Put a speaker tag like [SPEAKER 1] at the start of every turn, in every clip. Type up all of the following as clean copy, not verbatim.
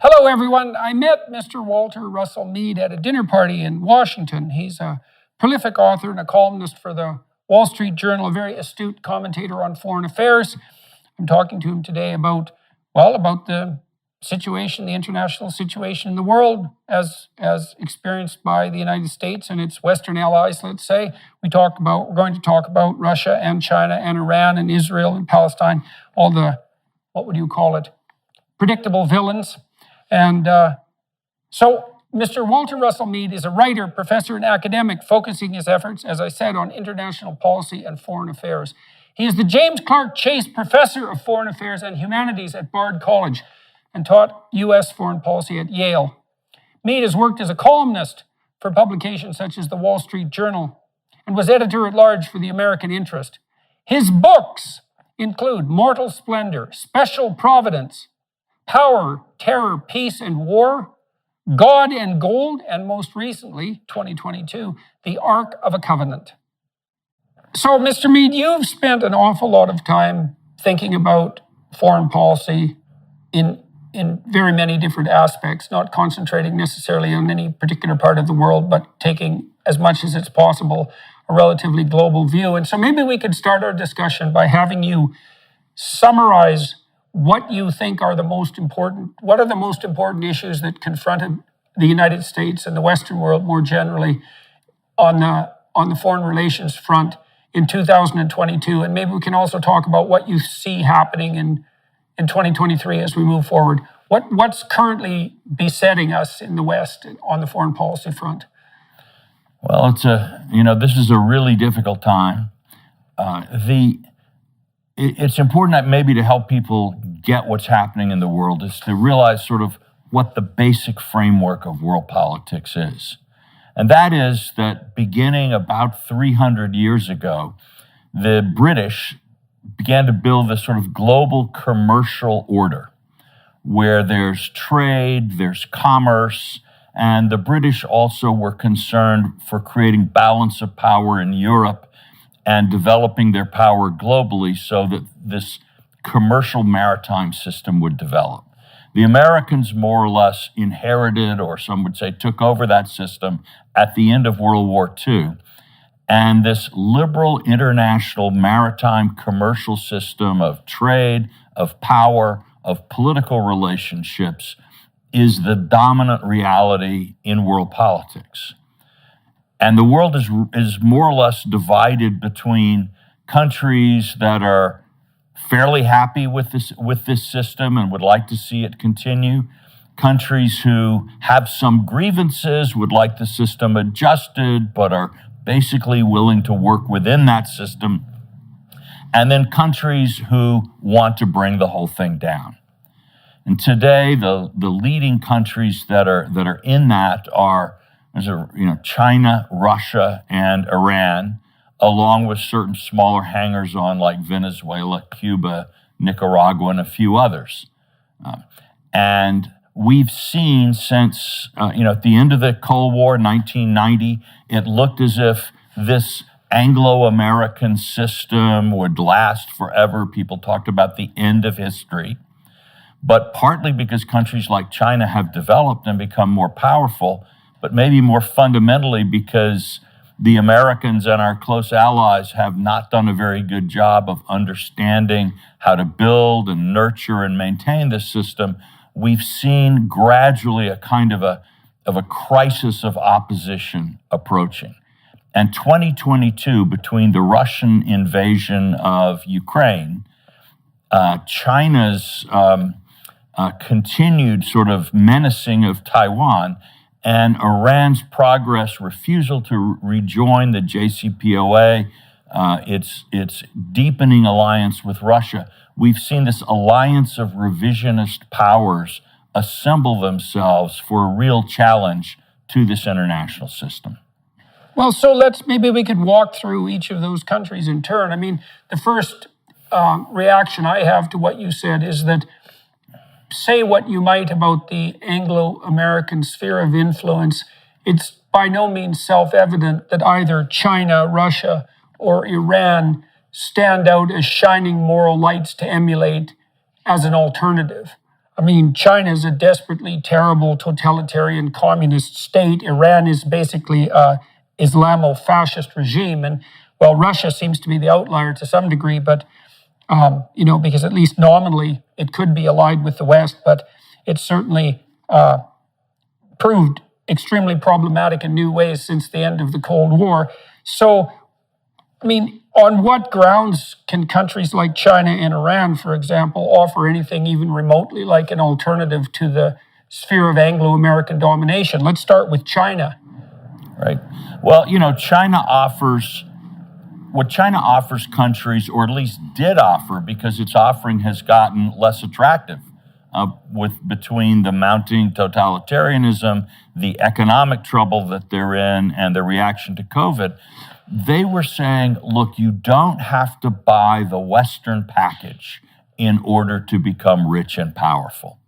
[SPEAKER 1] Hello, everyone. I met Mr. Walter Russell Mead at a dinner party in Washington. He's a prolific author and a columnist for the Wall Street Journal, a very astute commentator on foreign affairs. I'm talking to him today about the situation, the international situation in the world as experienced by the United States and its Western allies, let's say. We're going to talk about Russia and China and Iran and Israel and Palestine, all the, what would you call it, predictable villains. And so Mr. Walter Russell Mead is a writer, professor, and academic, focusing his efforts, as I said, on international policy and foreign affairs. He is the James Clark Chase Professor of Foreign Affairs and Humanities at Bard College and taught U.S. foreign policy at Yale. Mead has worked as a columnist for publications such as the Wall Street Journal and was editor-at-large for the American Interest. His books include Mortal Splendor, Special Providence, Power, Terror, Peace, and War, God and Gold, and most recently, 2022, The Ark of a Covenant. So, Mr. Mead, you've spent an awful lot of time thinking about foreign policy in very many different aspects, not concentrating necessarily on any particular part of the world, but taking, as much as it's possible, a relatively global view. And so maybe we could start our discussion by having you summarize what you think are the most important issues that confronted the United States and the Western world more generally on the foreign relations front in 2022. And maybe we can also talk about what you see happening in 2023 as we move forward. What's currently besetting us in the West on the foreign policy front?
[SPEAKER 2] Well, this is a really difficult time. It's important that maybe to help people get what's happening in the world is to realize sort of what the basic framework of world politics is. And that is that beginning about 300 years ago, the British began to build this sort of global commercial order where there's trade, there's commerce, and the British also were concerned for creating balance of power in Europe and developing their power globally so that this commercial maritime system would develop. The Americans more or less inherited, or some would say took over that system at the end of World War II. And this liberal international maritime commercial system of trade, of power, of political relationships is the dominant reality in world politics. And the world is more or less divided between countries that are fairly happy with this system and would like to see it continue, countries who have some grievances, would like the system adjusted, but are basically willing to work within that system, and then countries who want to bring the whole thing down. And today, the leading countries that are in that are China, Russia, and Iran, along with certain smaller hangers-on like Venezuela, Cuba, Nicaragua, and a few others. And we've seen since, at the end of the Cold War, 1990, it looked as if this Anglo-American system would last forever. People talked about the end of history. But partly because countries like China have developed and become more powerful, but maybe more fundamentally because the Americans and our close allies have not done a very good job of understanding how to build and nurture and maintain this system, we've seen gradually a kind of a crisis of opposition approaching. And 2022, between the Russian invasion of Ukraine, China's continued sort of menacing of Taiwan, and Iran's refusal to rejoin the JCPOA, its deepening alliance with Russia, we've seen this alliance of revisionist powers assemble themselves for a real challenge to this international system.
[SPEAKER 1] Well, so maybe we could walk through each of those countries in turn. I mean, the first reaction I have to what you said is that, say what you might about the Anglo-American sphere of influence, it's by no means self-evident that either China, Russia, or Iran stand out as shining moral lights to emulate as an alternative. I mean, China is a desperately terrible totalitarian communist state. Iran is basically a Islamo-fascist regime. And well, Russia seems to be the outlier to some degree, but, because at least nominally it could be allied with the West, but it's certainly proved extremely problematic in new ways since the end of the Cold War. So, I mean, on what grounds can countries like China and Iran, for example, offer anything even remotely like an alternative to the sphere of Anglo-American domination? Let's start with China.
[SPEAKER 2] Right. Well, China offers what China offers countries, or at least did offer, because its offering has gotten less attractive between the mounting totalitarianism, the economic trouble that they're in, and the reaction to COVID. They were saying, look, you don't have to buy the Western package in order to become rich and powerful.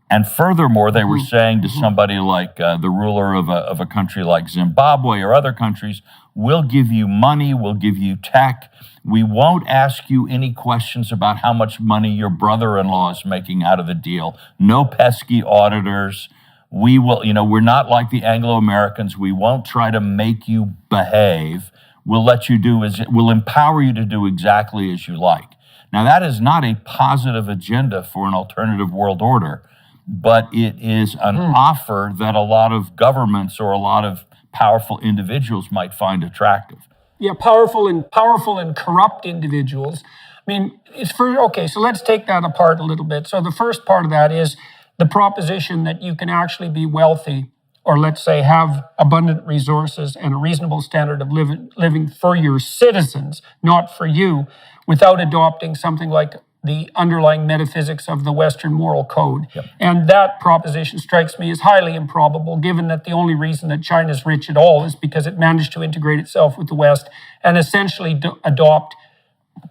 [SPEAKER 2] And furthermore, they were saying to somebody like the ruler of a country like Zimbabwe or other countries, we'll give you money, we'll give you tech. We won't ask you any questions about how much money your brother-in-law is making out of the deal. No pesky auditors. We will, we're not like the Anglo-Americans. We won't try to make you behave. We'll we'll empower you to do exactly as you like. Now, that is not a positive agenda for an alternative world order, but it is an offer that a lot of governments or a lot of powerful individuals might find attractive.
[SPEAKER 1] Yeah, powerful and corrupt individuals. I mean, so let's take that apart a little bit. So the first part of that is the proposition that you can actually be wealthy, or let's say have abundant resources and a reasonable standard of living for your citizens, not for you, without adopting something like the underlying metaphysics of the Western moral code.
[SPEAKER 2] Yep.
[SPEAKER 1] And that proposition strikes me as highly improbable, given that the only reason that China's rich at all is because it managed to integrate itself with the West and essentially adopt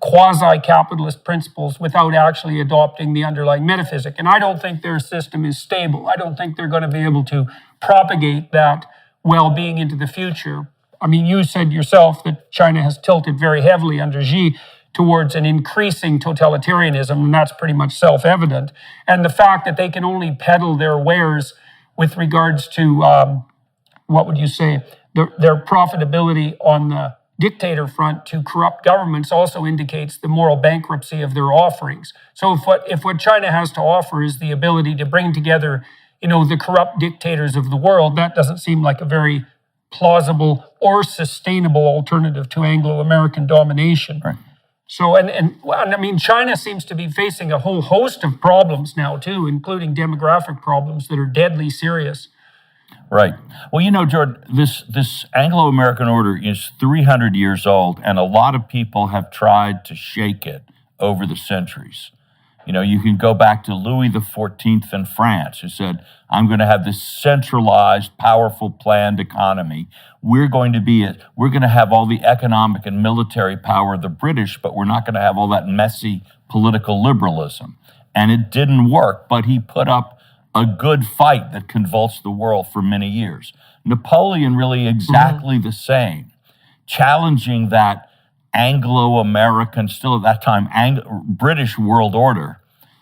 [SPEAKER 1] quasi-capitalist principles without actually adopting the underlying metaphysic. And I don't think their system is stable. I don't think they're going to be able to propagate that well-being into the future. I mean, you said yourself that China has tilted very heavily under Xi towards an increasing totalitarianism, and that's pretty much self-evident. And the fact that they can only peddle their wares with regards to, their profitability on the dictator front to corrupt governments also indicates the moral bankruptcy of their offerings. So if what China has to offer is the ability to bring together, the corrupt dictators of the world, that doesn't seem like a very plausible or sustainable alternative to Anglo-American domination.
[SPEAKER 2] Right.
[SPEAKER 1] So, and I mean, China seems to be facing a whole host of problems now, too, including demographic problems that are deadly serious.
[SPEAKER 2] Right. Well, Jordan, this Anglo-American order is 300 years old, and a lot of people have tried to shake it over the centuries. You can go back to Louis XIV in France, who said, I'm going to have this centralized, powerful, planned economy. We're going to have all the economic and military power of the British, but we're not going to have all that messy political liberalism. And it didn't work, but he put up a good fight that convulsed the world for many years. Napoleon really exactly the same, challenging that Anglo-American, still at that time, British world order,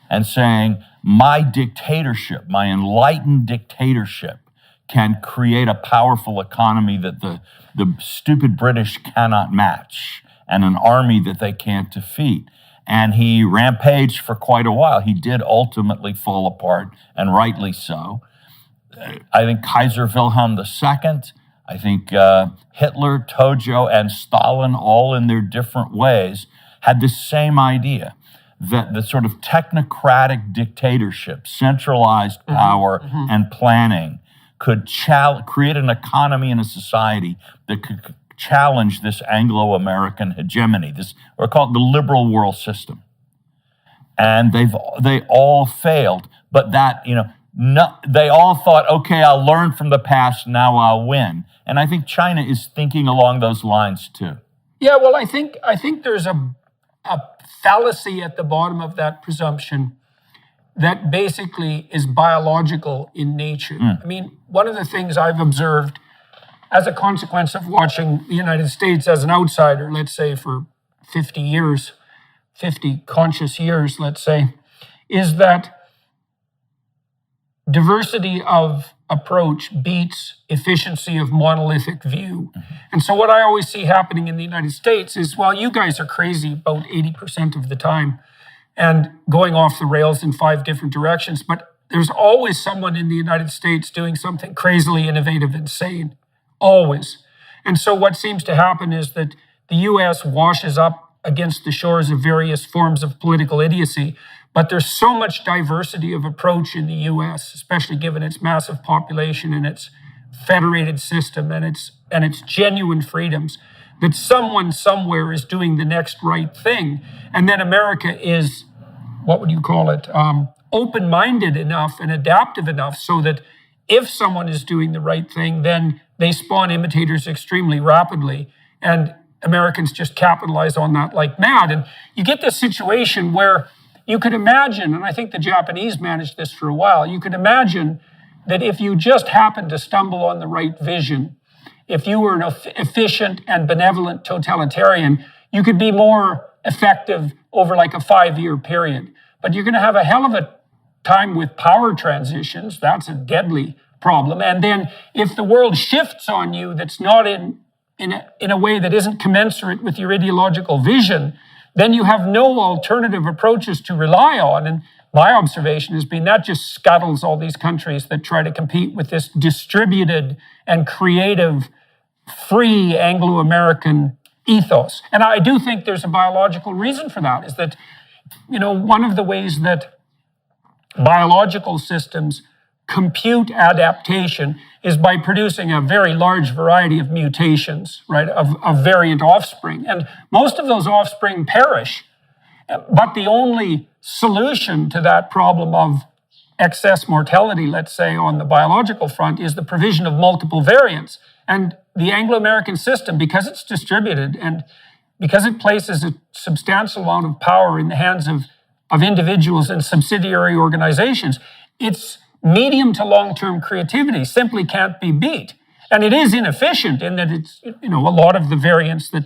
[SPEAKER 2] and saying, my dictatorship, my enlightened dictatorship, can create a powerful economy that the stupid British cannot match, and an army that they can't defeat. And he rampaged for quite a while. He did ultimately fall apart, and rightly so. I think Kaiser Wilhelm II, I think Hitler, Tojo, and Stalin, all in their different ways, had the same idea, that the sort of technocratic dictatorship, centralized power and planning could create an economy and a society that could challenge this Anglo-American hegemony. We're called the liberal world system. And they all failed, but they all thought, okay, I'll learn from the past, now I'll win. And I think China is thinking along those lines too.
[SPEAKER 1] Yeah, well, I think there's a fallacy at the bottom of that presumption that basically is biological in nature. I mean, one of the things I've observed as a consequence of watching the United States as an outsider, let's say for 50 conscious years, let's say, is that diversity of approach beats efficiency of monolithic view. And so what I always see happening in the United States is, well, you guys are crazy about 80% of the time and going off the rails in 5 different directions, but there's always someone in the United States doing something crazily innovative, insane, always. And so what seems to happen is that the US washes up against the shores of various forms of political idiocy, but there's so much diversity of approach in the US, especially given its massive population and its federated system and its genuine freedoms, that someone somewhere is doing the next right thing. And then America is, what would you call it, open-minded enough and adaptive enough so that if someone is doing the right thing, then they spawn imitators extremely rapidly. And Americans just capitalize on that like mad. And you get this situation where you could imagine, and I think the Japanese managed this for a while, you could imagine that if you just happened to stumble on the right vision, if you were an efficient and benevolent totalitarian, you could be more effective over like a 5-year period. But you're going to have a hell of a time with power transitions. That's a deadly problem. And then if the world shifts on you that's not in a way that isn't commensurate with your ideological vision, then you have no alternative approaches to rely on. And my observation has been that just scuttles all these countries that try to compete with this distributed and creative, free Anglo-American ethos. And I do think there's a biological reason for that, is that, one of the ways that biological systems compute adaptation is by producing a very large variety of mutations, right, of variant offspring. And most of those offspring perish. But the only solution to that problem of excess mortality, let's say, on the biological front, is the provision of multiple variants. And the Anglo-American system, because it's distributed and because it places a substantial amount of power in the hands of individuals and subsidiary organizations, its medium to long-term creativity simply can't be beat. And it is inefficient in that it's, a lot of the variants that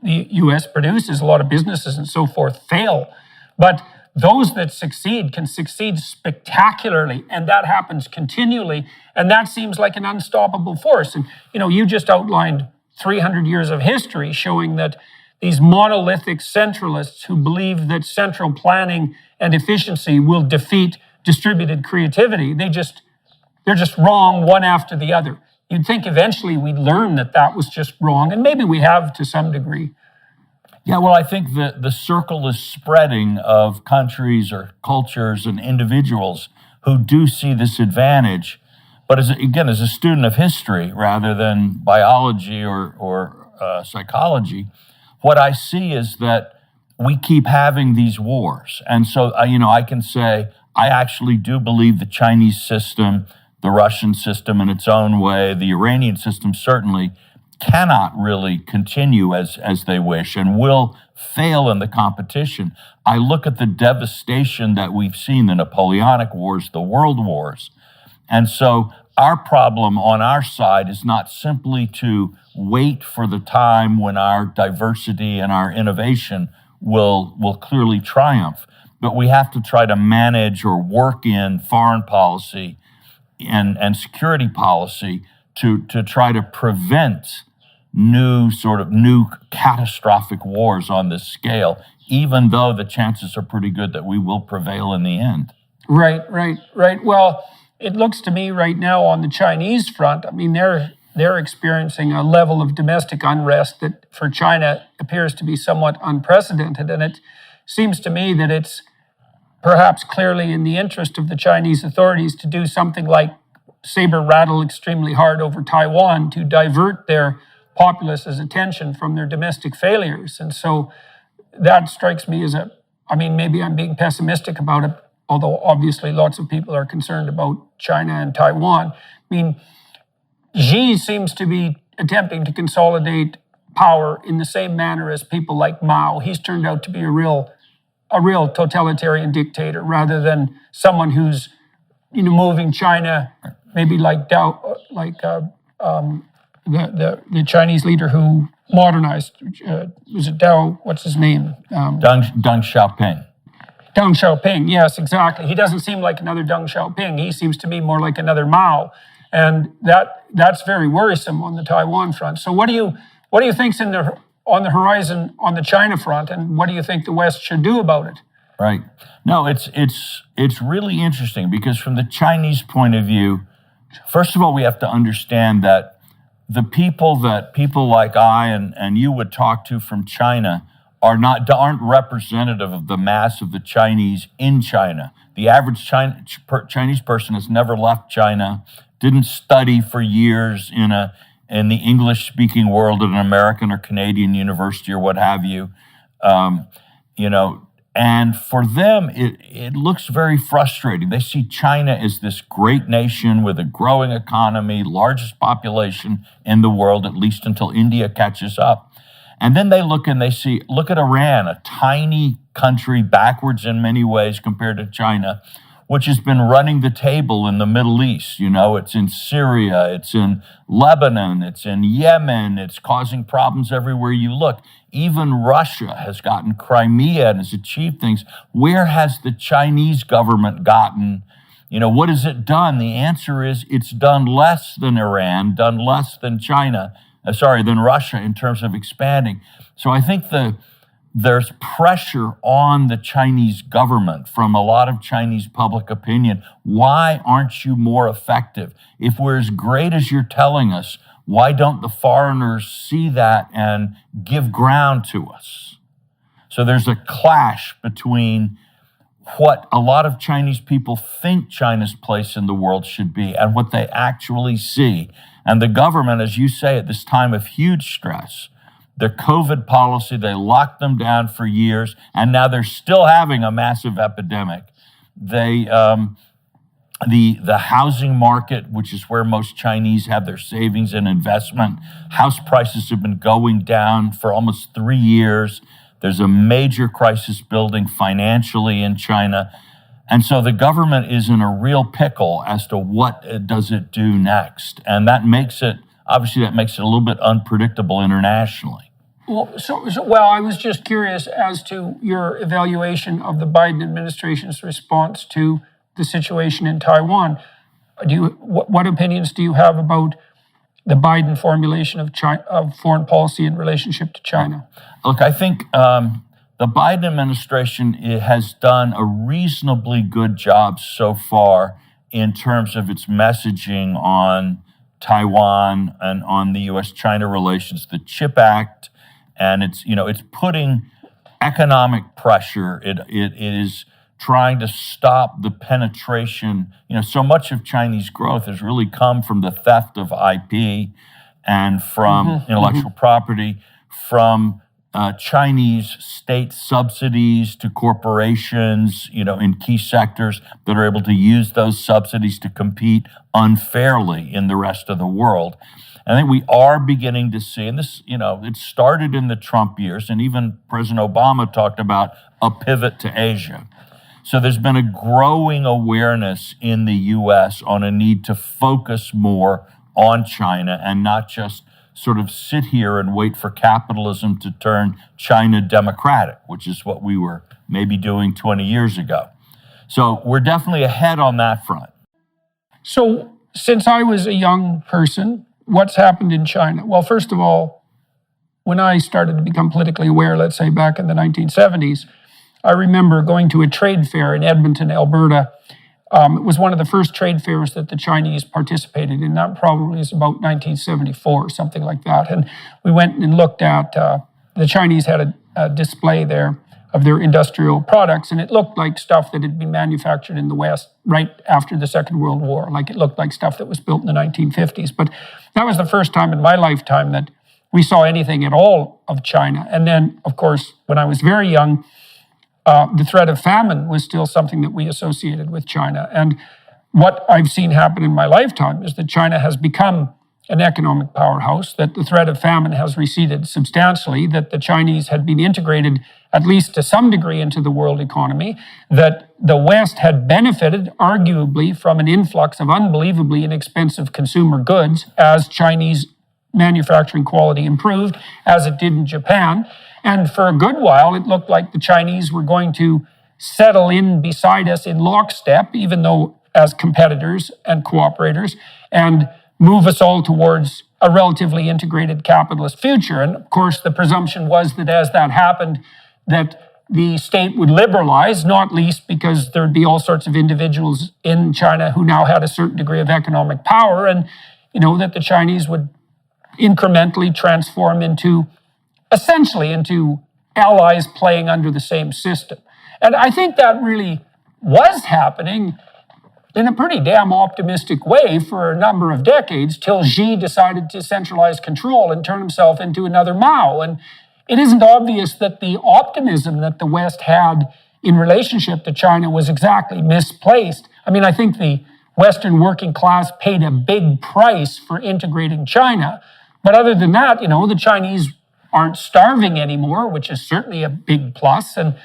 [SPEAKER 1] the US produces, a lot of businesses and so forth fail. But those that succeed can succeed spectacularly, and that happens continually. And that seems like an unstoppable force. And, you just outlined 300 years of history showing that these monolithic centralists who believe that central planning and efficiency will defeat distributed creativity, they're just wrong one after the other. You'd think eventually we'd learn that was just wrong, and maybe we have to some degree.
[SPEAKER 2] Yeah, well, I think that the circle is spreading of countries or cultures and individuals who do see this advantage. But as a student of history rather than biology or psychology, what I see is that we keep having these wars. And so, I can say, I actually do believe the Chinese system, the Russian system in its own way, the Iranian system certainly cannot really continue as they wish and will fail in the competition. I look at the devastation that we've seen, the Napoleonic Wars, the World Wars. And so our problem on our side is not simply to wait for the time when our diversity and our innovation will clearly triumph, but we have to try to manage or work in foreign policy and security policy to try to prevent new catastrophic wars on this scale, even though the chances are pretty good that we will prevail in the end.
[SPEAKER 1] Right. Well, it looks to me right now on the Chinese front, they're experiencing a level of domestic unrest that for China appears to be somewhat unprecedented. And it seems to me that it's perhaps clearly in the interest of the Chinese authorities to do something like saber rattle extremely hard over Taiwan to divert their populace's attention from their domestic failures. And so that strikes me as maybe I'm being pessimistic about it, although obviously lots of people are concerned about China and Taiwan. Xi seems to be attempting to consolidate power in the same manner as people like Mao. He's turned out to be a real totalitarian dictator rather than someone who's moving China, maybe like the Chinese leader who modernized. Was it Dao? What's his name?
[SPEAKER 2] Deng Xiaoping.
[SPEAKER 1] Deng Xiaoping, yes, exactly. He doesn't seem like another Deng Xiaoping. He seems to be more like another Mao, and that's very worrisome on the Taiwan front. So what do you think's on the horizon on the China front, and what do you think the West should do about it?
[SPEAKER 2] Right. No, it's really interesting because from the Chinese point of view, first of all, we have to understand that the people like I and you would talk to from China aren't representative of the mass of the Chinese in China. The average Chinese person has never left China, didn't study for years in the English-speaking world at an American or Canadian university or what have you. And for them, it looks very frustrating. They see China as this great nation with a growing economy, largest population in the world, at least until India catches up. And then they look and look at Iran, a tiny country backwards in many ways compared to China, which has been running the table in the Middle East. It's in Syria, it's in Lebanon, it's in Yemen, it's causing problems everywhere you look. Even Russia has gotten Crimea and has achieved things. Where has the Chinese government gotten? What has it done? The answer is it's done less than Iran, done less than than Russia in terms of expanding. So I think there's pressure on the Chinese government from a lot of Chinese public opinion. Why aren't you more effective? If we're as great as you're telling us, why don't the foreigners see that and give ground to us? So there's a clash between what a lot of Chinese people think China's place in the world should be and what they actually see. And the government, as you say, at this time of huge stress, their COVID policy, they locked them down for years, and now they're still having a massive epidemic. The housing market, which is where most Chinese have their savings and investment, house prices have been going down for almost 3 years. There's a major crisis building financially in China. And so the government is in a real pickle as to what does it do next. And that makes it a little bit unpredictable internationally.
[SPEAKER 1] Well, I was just curious as to your evaluation of the Biden administration's response to the situation in Taiwan. What opinions do you have about the Biden formulation of foreign policy in relationship to China?
[SPEAKER 2] Look, I think the Biden administration has done a reasonably good job so far in terms of its messaging on Taiwan and on the U.S.-China relations. The CHIP Act, and it's putting economic pressure. It is trying to stop the penetration. So much of Chinese growth has really come from the theft of IP and from intellectual property, from Chinese state subsidies to corporations, in key sectors that are able to use those subsidies to compete unfairly in the rest of the world. And I think we are beginning to see, and this, it started in the Trump years, and even President Obama talked about a pivot to Asia. So there's been a growing awareness in the U.S. on a need to focus more on China and not just sort of sit here and wait for capitalism to turn China democratic, which is what we were maybe doing 20 years ago. So we're definitely ahead on that front.
[SPEAKER 1] So since I was a young person, what's happened in China? Well, first of all, when I started to become politically aware, let's say back in the 1970s, I remember going to a trade fair in Edmonton, Alberta. It was one of the first trade fairs that the Chinese participated in. That probably is about 1974, something like that. And we went and looked at, the Chinese had a display there of their industrial products, and it looked like stuff that had been manufactured in the West right after the Second World War. Like it looked like stuff that was built in the 1950s. But that was the first time in my lifetime that we saw anything at all of China. And then, of course, when I was very young, the threat of famine was still something that we associated with China. And what I've seen happen in my lifetime is that China has become an economic powerhouse, that the threat of famine has receded substantially, that the Chinese had been integrated at least to some degree into the world economy, that the West had benefited arguably from an influx of unbelievably inexpensive consumer goods as Chinese manufacturing quality improved, as it did in Japan. And for a good while, it looked like the Chinese were going to settle in beside us in lockstep, even though as competitors and cooperators, and move us all towards a relatively integrated capitalist future. And of course, the presumption was that as that happened, that the state would liberalize, not least because there'd be all sorts of individuals in China who now had a certain degree of economic power, and that the Chinese would incrementally transform essentially into allies playing under the same system. And I think that really was happening in a pretty damn optimistic way for a number of decades, till Xi decided to centralize control and turn himself into another Mao. And it isn't obvious that the optimism that the West had in relationship to China was exactly misplaced. I mean, I think the Western working class paid a big price for integrating China. But other than that, the Chinese aren't starving anymore, which is certainly a big plus. And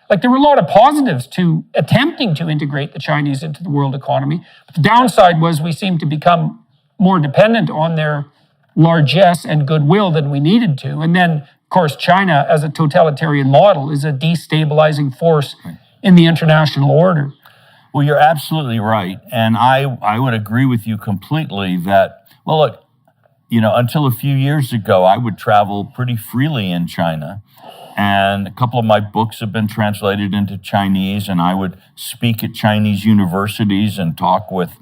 [SPEAKER 1] there were a lot of positives to attempting to integrate the Chinese into the world economy. But the downside was we seemed to become more dependent on their largesse and goodwill than we needed to. And then, of course, China as a totalitarian model is a destabilizing force in the international order.
[SPEAKER 2] Well, you're absolutely right. And I would agree with you completely that, well, look, until a few years ago, I would travel pretty freely in China. And a couple of my books have been translated into Chinese, and I would speak at Chinese universities and talk with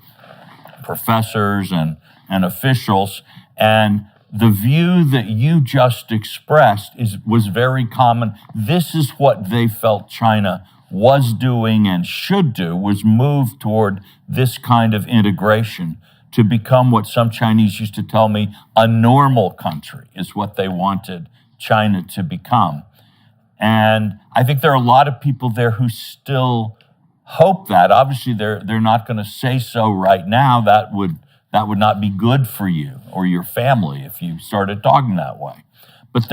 [SPEAKER 2] professors and officials. And the view that you just expressed was very common. This is what they felt China was doing and should do, was move toward this kind of integration to become what some Chinese used to tell me, a normal country is what they wanted China to become. And I think there are a lot of people there who still hope that. Obviously, they're not going to say so right now. That would not be good for you or your family if you started talking that way. But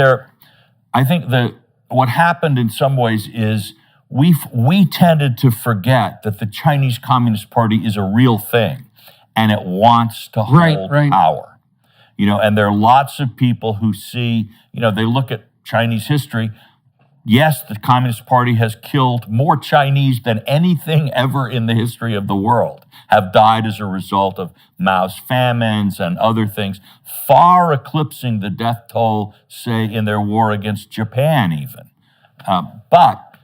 [SPEAKER 2] I think that what happened in some ways is we tended to forget that the Chinese Communist Party is a real thing and it wants to hold power. And there are lots of people who see, they look at Chinese history. Yes, the Communist Party has killed more Chinese than anything ever in the history of the world, have died as a result of Mao's famines and other things, far eclipsing the death toll, say, in their war against Japan even. But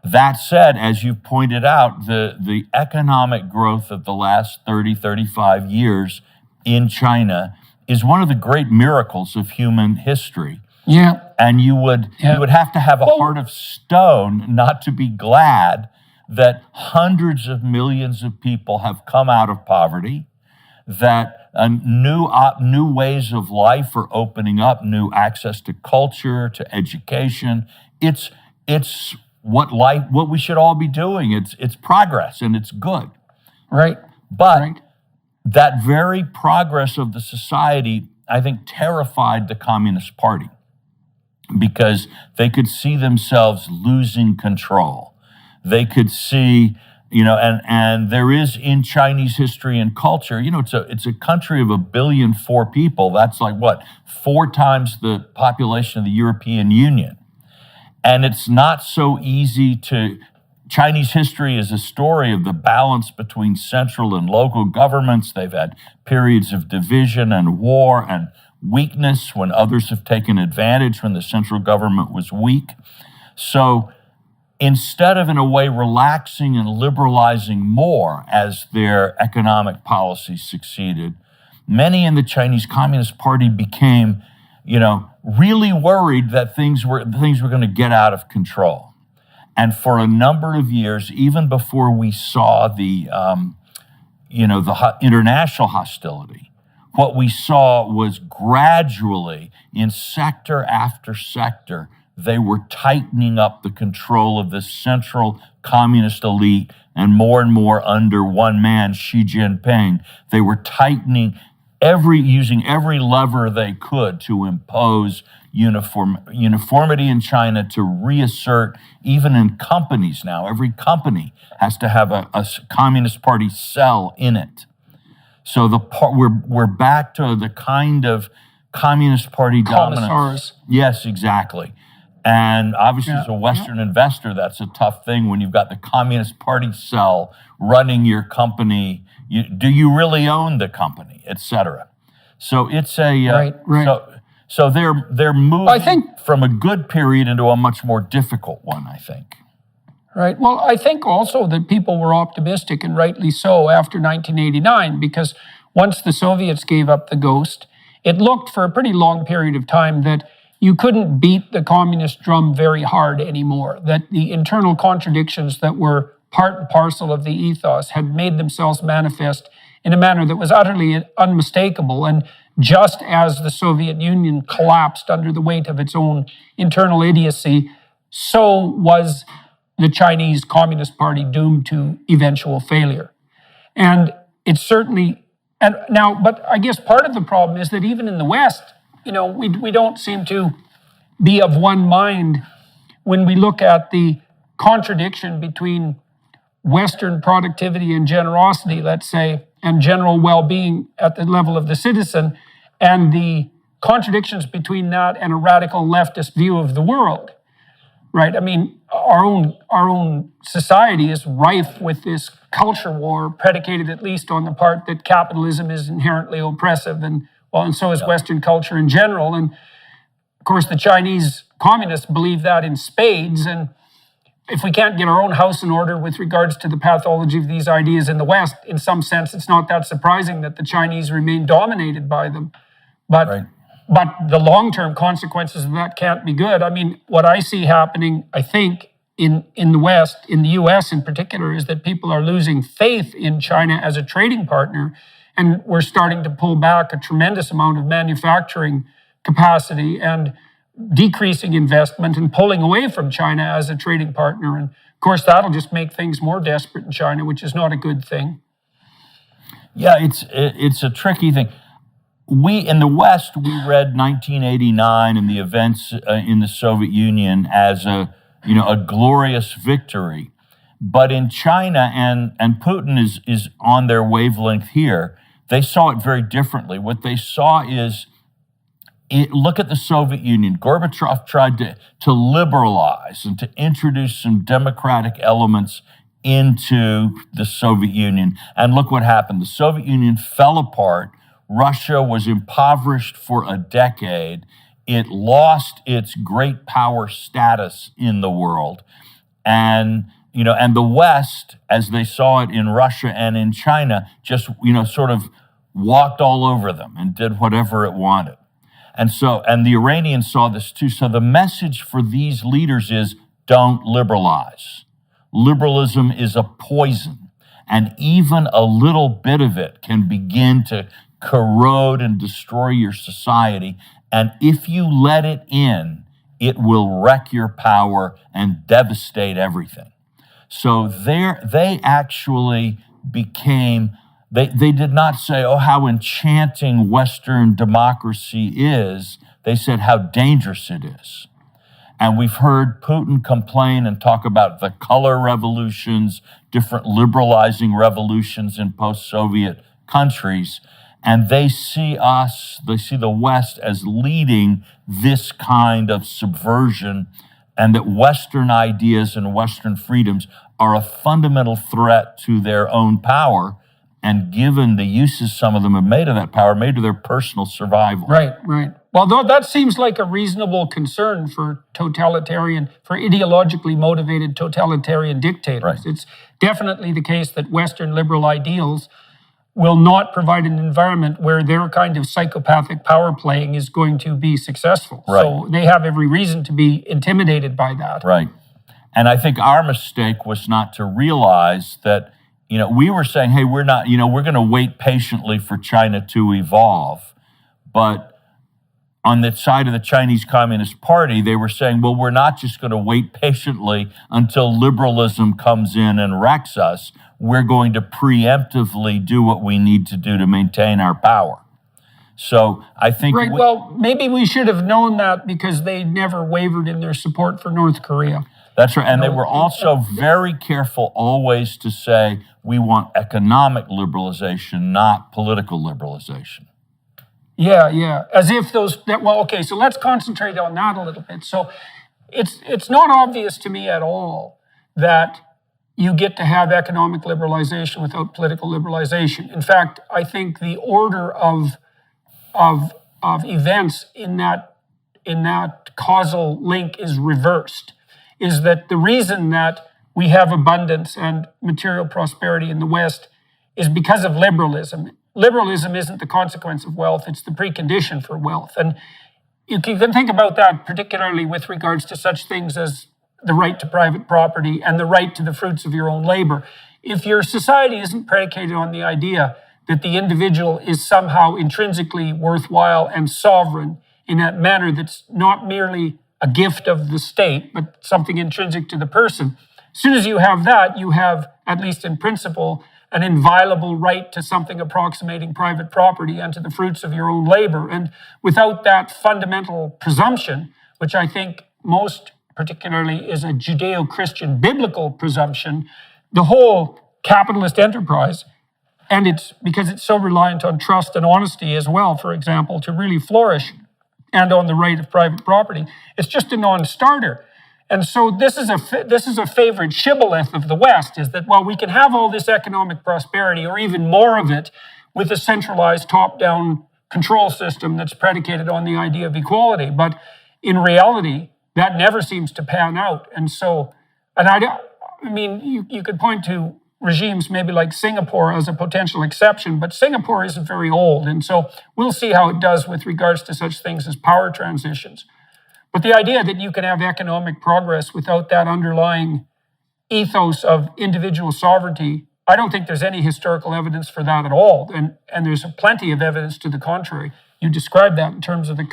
[SPEAKER 2] that said, as you pointed out, the economic growth of the last 30, 35 years in China is one of the great miracles of human history.
[SPEAKER 1] Yeah.
[SPEAKER 2] And you would have to have a heart of stone not to be glad that hundreds of millions of people have come out of poverty, that new ways of life are opening up, new access to culture, to education. It's what we should all be doing. It's progress and it's good.
[SPEAKER 1] Right.
[SPEAKER 2] But that very progress of the society, I think, terrified the Communist Party, because they could see themselves losing control. They could see, and there is in Chinese history and culture, it's a country of 1.4 billion people. That's 4 times the population of the European Union. And it's not so easy Chinese history is a story of the balance between central and local governments. They've had periods of division and war and weakness when others have taken advantage when the central government was weak. So instead of, in a way, relaxing and liberalizing more as their economic policies succeeded, many in the Chinese Communist Party became, really worried that things were going to get out of control. And for a number of years, even before we saw the international hostility, what we saw was gradually, in sector after sector, they were tightening up the control of this central communist elite, and more under one man, Xi Jinping. They were tightening using every lever they could to impose uniformity in China, to reassert, even in companies now, every company has to have a Communist Party cell in it. So we're back to the kind of Communist Party dominance.
[SPEAKER 1] Commissars.
[SPEAKER 2] Yes, exactly. And obviously, as a
[SPEAKER 1] Yeah.
[SPEAKER 2] Western investor, that's a tough thing when you've got the Communist Party cell running your company. Do you really own the company, et cetera? So it's a
[SPEAKER 1] Right.
[SPEAKER 2] So they're moving
[SPEAKER 1] I think
[SPEAKER 2] from a good period into a much more difficult one, I think.
[SPEAKER 1] Right. Well, I think also that people were optimistic, and rightly so, after 1989, because once the Soviets gave up the ghost, it looked for a pretty long period of time that you couldn't beat the communist drum very hard anymore, that the internal contradictions that were part and parcel of the ethos had made themselves manifest in a manner that was utterly unmistakable. And just as the Soviet Union collapsed under the weight of its own internal idiocy, so was the Chinese Communist Party doomed to eventual failure. And it's certainly, and now, but I guess part of the problem is that even in the West, we don't seem to be of one mind when we look at the contradiction between Western productivity and generosity, let's say, and general well-being at the level of the citizen, and the contradictions between that and a radical leftist view of the world. Right? I mean, our own society is rife with this culture war, predicated at least on the part that capitalism is inherently oppressive, and so is Western culture in general. And of course, the Chinese communists believe that in spades. And if we can't get our own house in order with regards to the pathology of these ideas in the West, in some sense, it's not that surprising that the Chinese remain dominated by them. But
[SPEAKER 2] Right.
[SPEAKER 1] But the long-term consequences of that can't be good. I mean, what I see happening, I think, in the West, in the US in particular, is that people are losing faith in China as a trading partner, and we're starting to pull back a tremendous amount of manufacturing capacity and decreasing investment and pulling away from China as a trading partner. And of course, that'll just make things more desperate in China, which is not a good thing.
[SPEAKER 2] Yeah, it's a tricky thing. We in the West, we read 1989 and the events in the Soviet Union as a glorious victory, but in China and Putin is on their wavelength here. They saw it very differently. What they saw is, look at the Soviet Union. Gorbachev tried to liberalize and to introduce some democratic elements into the Soviet Union, and look what happened. The Soviet Union fell apart. Russia was impoverished for a decade. It lost its great power status in the world. And the West, as they saw it in Russia and in China, just, sort of walked all over them and did whatever it wanted. And the Iranians saw this too. So the message for these leaders is, don't liberalize. Liberalism is a poison, and even a little bit of it can begin to corrode and destroy your society. And if you let it in, it will wreck your power and devastate everything. So they actually became, they did not say, oh, how enchanting Western democracy is. They said how dangerous it is. And we've heard Putin complain and talk about the color revolutions, different liberalizing revolutions in post-Soviet countries. And they see the West as leading this kind of subversion, and that Western ideas and Western freedoms are a fundamental threat to their own power, and given the uses some of them have made of that power, made to their personal survival.
[SPEAKER 1] Right. Well, though that seems like a reasonable concern for ideologically motivated totalitarian dictators.
[SPEAKER 2] Right.
[SPEAKER 1] It's definitely the case that Western liberal ideals will not provide an environment where their kind of psychopathic power playing is going to be successful.
[SPEAKER 2] Right.
[SPEAKER 1] So they have every reason to be intimidated by that.
[SPEAKER 2] Right. And I think our mistake was not to realize that, we were saying, hey, we're not, we're going to wait patiently for China to evolve. But on the side of the Chinese Communist Party, they were saying, well, we're not just going to wait patiently until liberalism comes in and wrecks us. We're going to preemptively do what we need to do to maintain our power. So I think...
[SPEAKER 1] Right, well, maybe we should have known that because they never wavered in their support for North Korea.
[SPEAKER 2] That's right. And they were also very careful always to say, we want economic liberalization, not political liberalization.
[SPEAKER 1] Yeah. As if so let's concentrate on that a little bit. So it's not obvious to me at all that you get to have economic liberalization without political liberalization. In fact, I think the order of events in that causal link is reversed. Is that the reason that we have abundance and material prosperity in the West is because of liberalism. Liberalism isn't the consequence of wealth, it's the precondition for wealth. And you can think about that particularly with regards to such things as the right to private property and the right to the fruits of your own labor. If your society isn't predicated on the idea that the individual is somehow intrinsically worthwhile and sovereign in a manner that's not merely a gift of the state, but something intrinsic to the person, as soon as you have that, you have, at least in principle, an inviolable right to something approximating private property and to the fruits of your own labor. And without that fundamental presumption, which I think most particularly is a Judeo-Christian biblical presumption, the whole capitalist enterprise, and it's because it's so reliant on trust and honesty as well, for example, to really flourish, and on the right of private property, it's just a non-starter. And so this is a favorite shibboleth of the West, is that, well, we can have all this economic prosperity, or even more of it, with a centralized top-down control system that's predicated on the idea of equality. But in reality, that never seems to pan out. And so, you could point to regimes maybe like Singapore as a potential exception, but Singapore isn't very old. And so we'll see how it does with regards to such things as power transitions. But the idea that you can have economic progress without that underlying ethos of individual sovereignty, I don't think there's any historical evidence for that at all. And there's plenty of evidence to the contrary. You described that in terms of the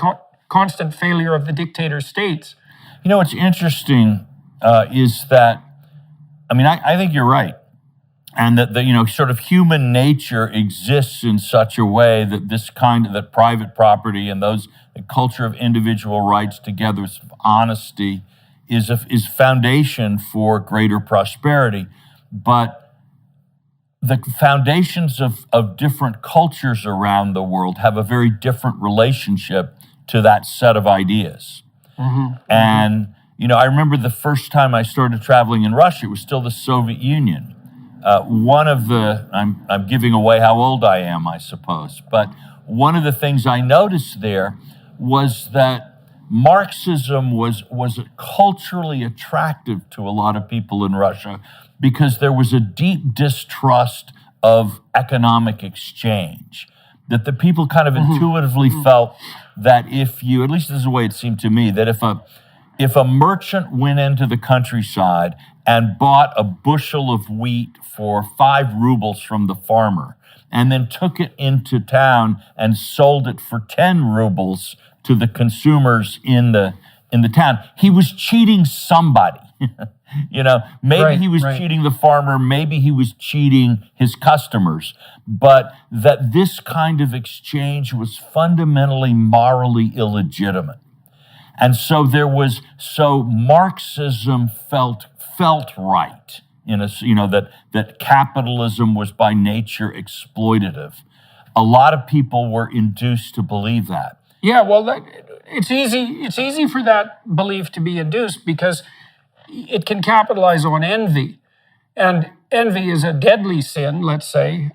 [SPEAKER 1] constant failure of the dictator states.
[SPEAKER 2] You know, what's interesting is that, I think you're right. And that sort of human nature exists in such a way that that private property and the culture of individual rights together with honesty is foundation for greater prosperity. But the foundations of different cultures around the world have a very different relationship to that set of ideas. Mm-hmm. And, I remember the first time I started traveling in Russia, it was still the Soviet Union. I'm giving away how old I am, I suppose, but one of the things I noticed there was that Marxism was culturally attractive to a lot of people in Russia because there was a deep distrust of economic exchange, that the people kind of intuitively felt that if you, at least this is the way it seemed to me, that if a merchant went into the countryside and bought a bushel of wheat for 5 rubles from the farmer, and then took it into town and sold it for 10 rubles to the consumers in the town, he was cheating somebody. Maybe he was cheating the farmer, maybe he was cheating his customers, but that this kind of exchange was fundamentally morally illegitimate. And so Marxism felt right, that capitalism was by nature exploitative. A lot of people were induced to believe that.
[SPEAKER 1] Yeah, well, it's easy for that belief to be induced because it can capitalize on envy. And envy is a deadly sin, let's say.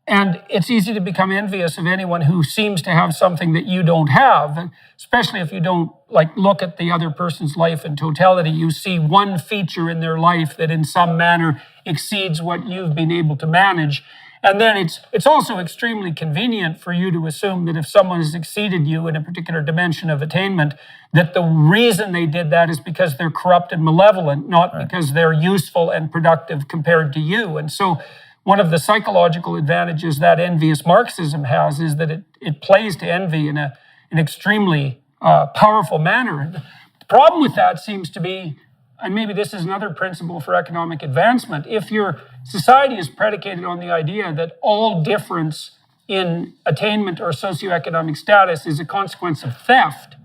[SPEAKER 1] And it's easy to become envious of anyone who seems to have something that you don't have, especially if you don't look at the other person's life in totality. You see one feature in their life that in some manner exceeds what you've been able to manage. And then it's also extremely convenient for you to assume that if someone has exceeded you in a particular dimension of attainment, that the reason they did that is because they're corrupt and malevolent, not because they're useful and productive compared to you. And so one of the psychological advantages that envious Marxism has is that it plays to envy in an extremely powerful manner. The problem with that seems to be, and maybe this is another principle for economic advancement, if your society is predicated on the idea that all difference in attainment or socioeconomic status is a consequence of theft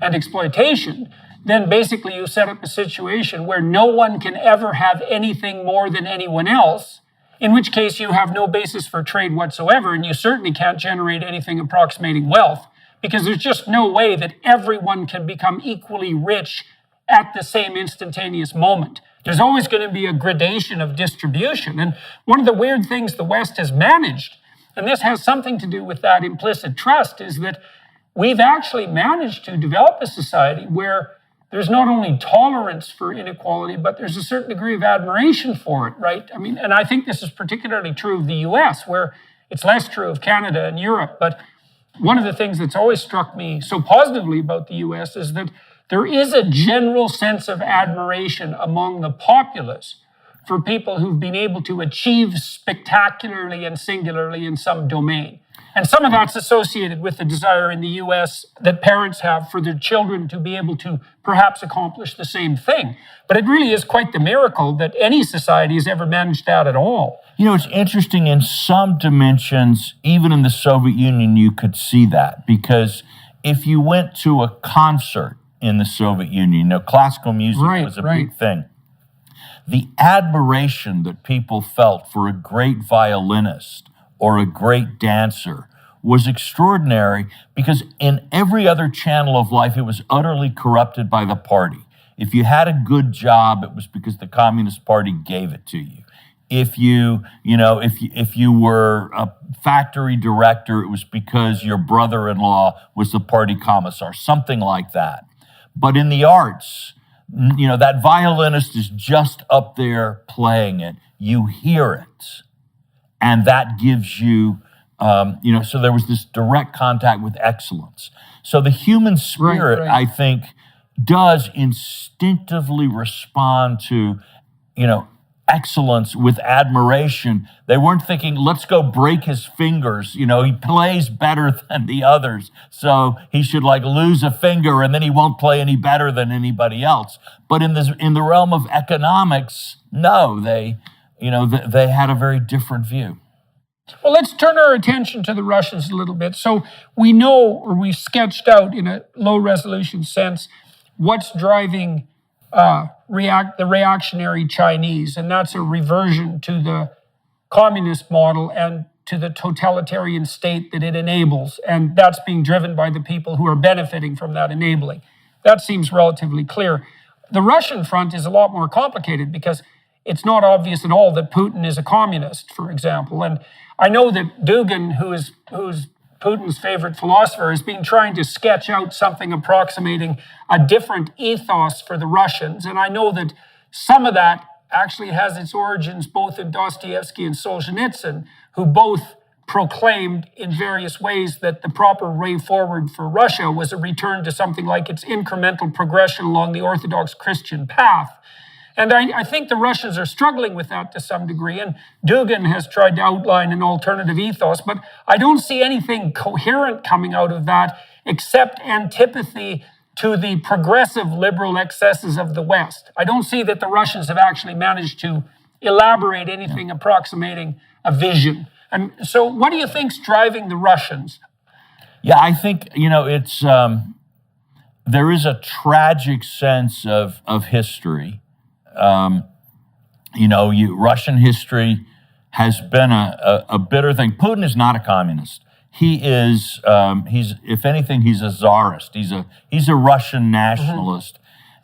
[SPEAKER 1] and exploitation, then basically you set up a situation where no one can ever have anything more than anyone else, in which case you have no basis for trade whatsoever, and you certainly can't generate anything approximating wealth, because there's just no way that everyone can become equally rich at the same instantaneous moment. There's always going to be a gradation of distribution. And one of the weird things the West has managed, and this has something to do with that implicit trust, is that we've actually managed to develop a society where there's not only tolerance for inequality, but there's a certain degree of admiration for it, right? I mean, and I think this is particularly true of the US, where it's less true of Canada and Europe. But one of the things that's always struck me so positively about the US is that there is a general sense of admiration among the populace for people who've been able to achieve spectacularly and singularly in some domain. And some of that's associated with the desire in the US that parents have for their children to be able to perhaps accomplish the same thing. But it really is quite the miracle that any society has ever managed that at all.
[SPEAKER 2] You know, it's interesting in some dimensions, even in the Soviet Union, you could see that, because if you went to a concert in the Soviet Union, you know, classical music was a big thing. The admiration that people felt for a great violinist or a great dancer was extraordinary, because in every other channel of life, it was utterly corrupted by the party. If you had a good job, it was because the Communist Party gave it to you. If you were a factory director, it was because your brother-in-law was the party commissar, something like that. But in the arts, you know, that violinist is just up there playing it. You hear it. And that gives you, so there was this direct contact with excellence. So the human spirit, I think, does instinctively respond to, excellence with admiration. They weren't thinking, let's go break his fingers. You know, he plays better than the others, so he should lose a finger and then he won't play any better than anybody else. But in the realm of economics, no, they had a very different view.
[SPEAKER 1] Well, let's turn our attention to the Russians a little bit. So we know, or we sketched out in a low-resolution sense, what's driving the reactionary Chinese, and that's a reversion to the communist model and to the totalitarian state that it enables, and that's being driven by the people who are benefiting from that enabling. That seems relatively clear. The Russian front is a lot more complicated because it's not obvious at all that Putin is a communist, for example. And I know that Dugin, who's Putin's favorite philosopher, has been trying to sketch out something approximating a different ethos for the Russians. And I know that some of that actually has its origins both in Dostoevsky and Solzhenitsyn, who both proclaimed in various ways that the proper way forward for Russia was a return to something like its incremental progression along the Orthodox Christian path. And I think the Russians are struggling with that to some degree, and Dugin has tried to outline an alternative ethos, but I don't see anything coherent coming out of that except antipathy to the progressive liberal excesses of the West. I don't see that the Russians have actually managed to elaborate anything approximating a vision. And so what do you think's driving the Russians?
[SPEAKER 2] Yeah, I think, it's there is a tragic sense of history. Russian history has been a bitter thing. Putin is not a communist. He is, if anything, he's a czarist. He's a Russian nationalist.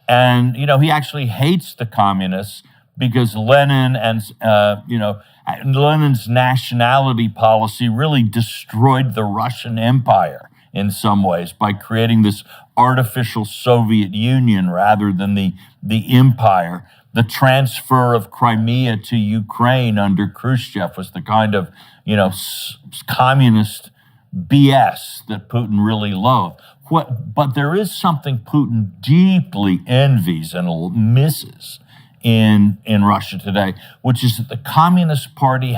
[SPEAKER 2] And, he actually hates the communists because Lenin and, Lenin's nationality policy really destroyed the Russian Empire in some ways by creating this artificial Soviet Union rather than the empire. The transfer of Crimea to Ukraine under Khrushchev was the kind of, communist BS that Putin really loathed. But there is something Putin deeply envies and misses in Russia today, which is that the Communist Party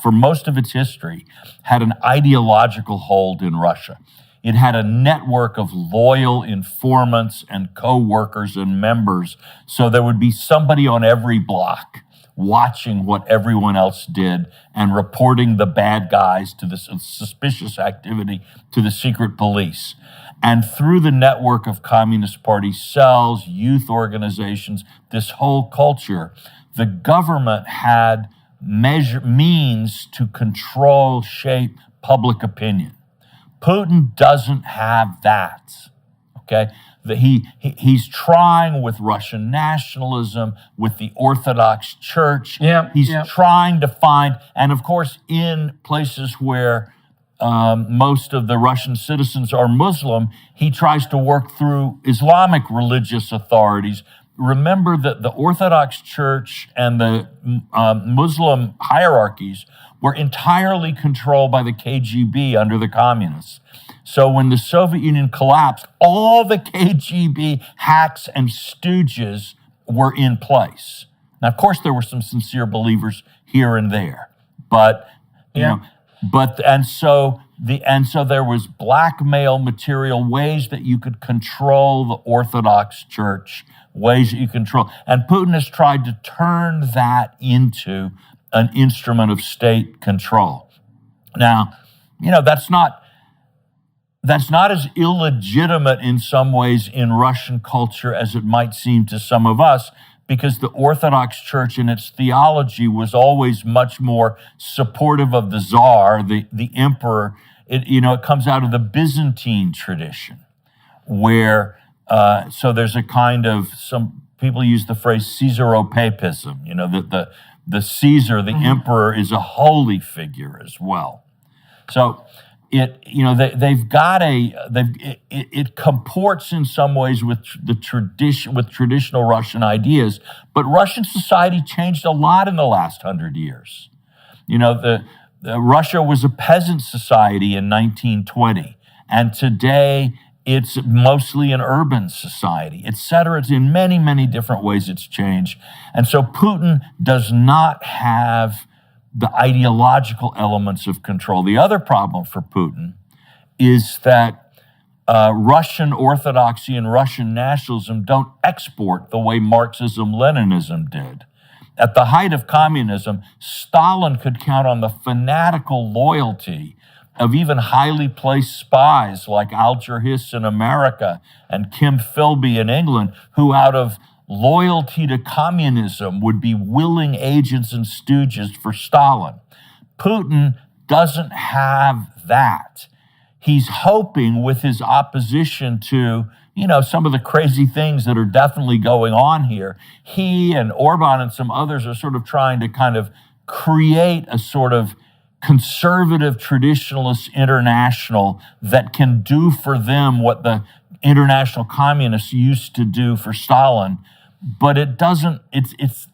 [SPEAKER 2] for most of its history, had an ideological hold in Russia. It had a network of loyal informants and co-workers and members, so there would be somebody on every block watching what everyone else did and reporting the bad guys to the suspicious activity to the secret police. And through the network of Communist Party cells, youth organizations, this whole culture, the government had means to control, shape public opinion. Putin doesn't have that. okay? He's trying with Russian nationalism, with the Orthodox Church. He's trying to find, and of course, in places where most of the Russian citizens are Muslim, he tries to work through Islamic religious authorities. Remember that the Orthodox Church and the Muslim hierarchies were entirely controlled by the KGB under the communists. So when the Soviet Union collapsed, all the KGB hacks and stooges were in place. Now, of course, there were some sincere believers here and there, but so there was blackmail material, ways that you could control the Orthodox Church, ways that you control, and Putin has tried to turn that into an instrument of state control. Now, that's not as illegitimate in some ways in Russian culture as it might seem to some of us, because the Orthodox Church in its theology was always much more supportive of the Tsar, the emperor. It comes out of the Byzantine tradition, where so there's a kind of, some people use the phrase Caesaropapism, that the Caesar, the emperor, is a holy figure as well. So it comports in some ways with the tradition, with traditional Russian ideas, but Russian society changed a lot in the last 100 years. Russia was a peasant society in 1920, and today it's mostly an urban society, et cetera. It's in many, many different ways it's changed. And so Putin does not have the ideological elements of control. The other problem for Putin is that Russian orthodoxy and Russian nationalism don't export the way Marxism-Leninism did. At the height of communism, Stalin could count on the fanatical loyalty of even highly placed spies like Alger Hiss in America and Kim Philby in England, who out of loyalty to communism would be willing agents and stooges for Stalin. Putin doesn't have that. He's hoping with his opposition to, some of the crazy things that are definitely going on here, he and Orban and some others are sort of trying to kind of create a sort of conservative traditionalist international that can do for them what the international communists used to do for Stalin, but it doesn't, it's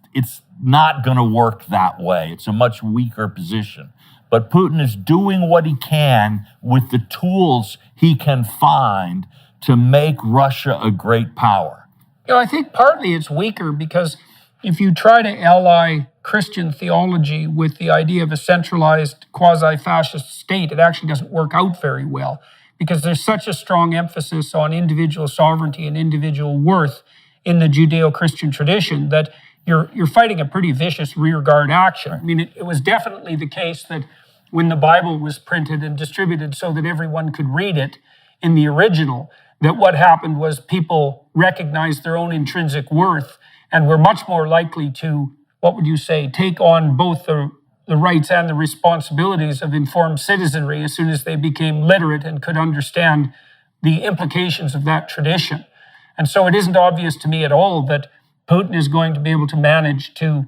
[SPEAKER 2] not going to work that way. It's a much weaker position. But Putin is doing what he can with the tools he can find to make Russia a great power.
[SPEAKER 1] I think partly it's weaker because if you try to ally Christian theology with the idea of a centralized quasi-fascist state, it actually doesn't work out very well, because there's such a strong emphasis on individual sovereignty and individual worth in the Judeo-Christian tradition that you're fighting a pretty vicious rearguard action. I mean, it was definitely the case that when the Bible was printed and distributed so that everyone could read it in the original, that what happened was people recognized their own intrinsic worth and were much more likely to, what would you say, take on both the rights and the responsibilities of informed citizenry as soon as they became literate and could understand the implications of that tradition. And so it isn't obvious to me at all that Putin is going to be able to manage to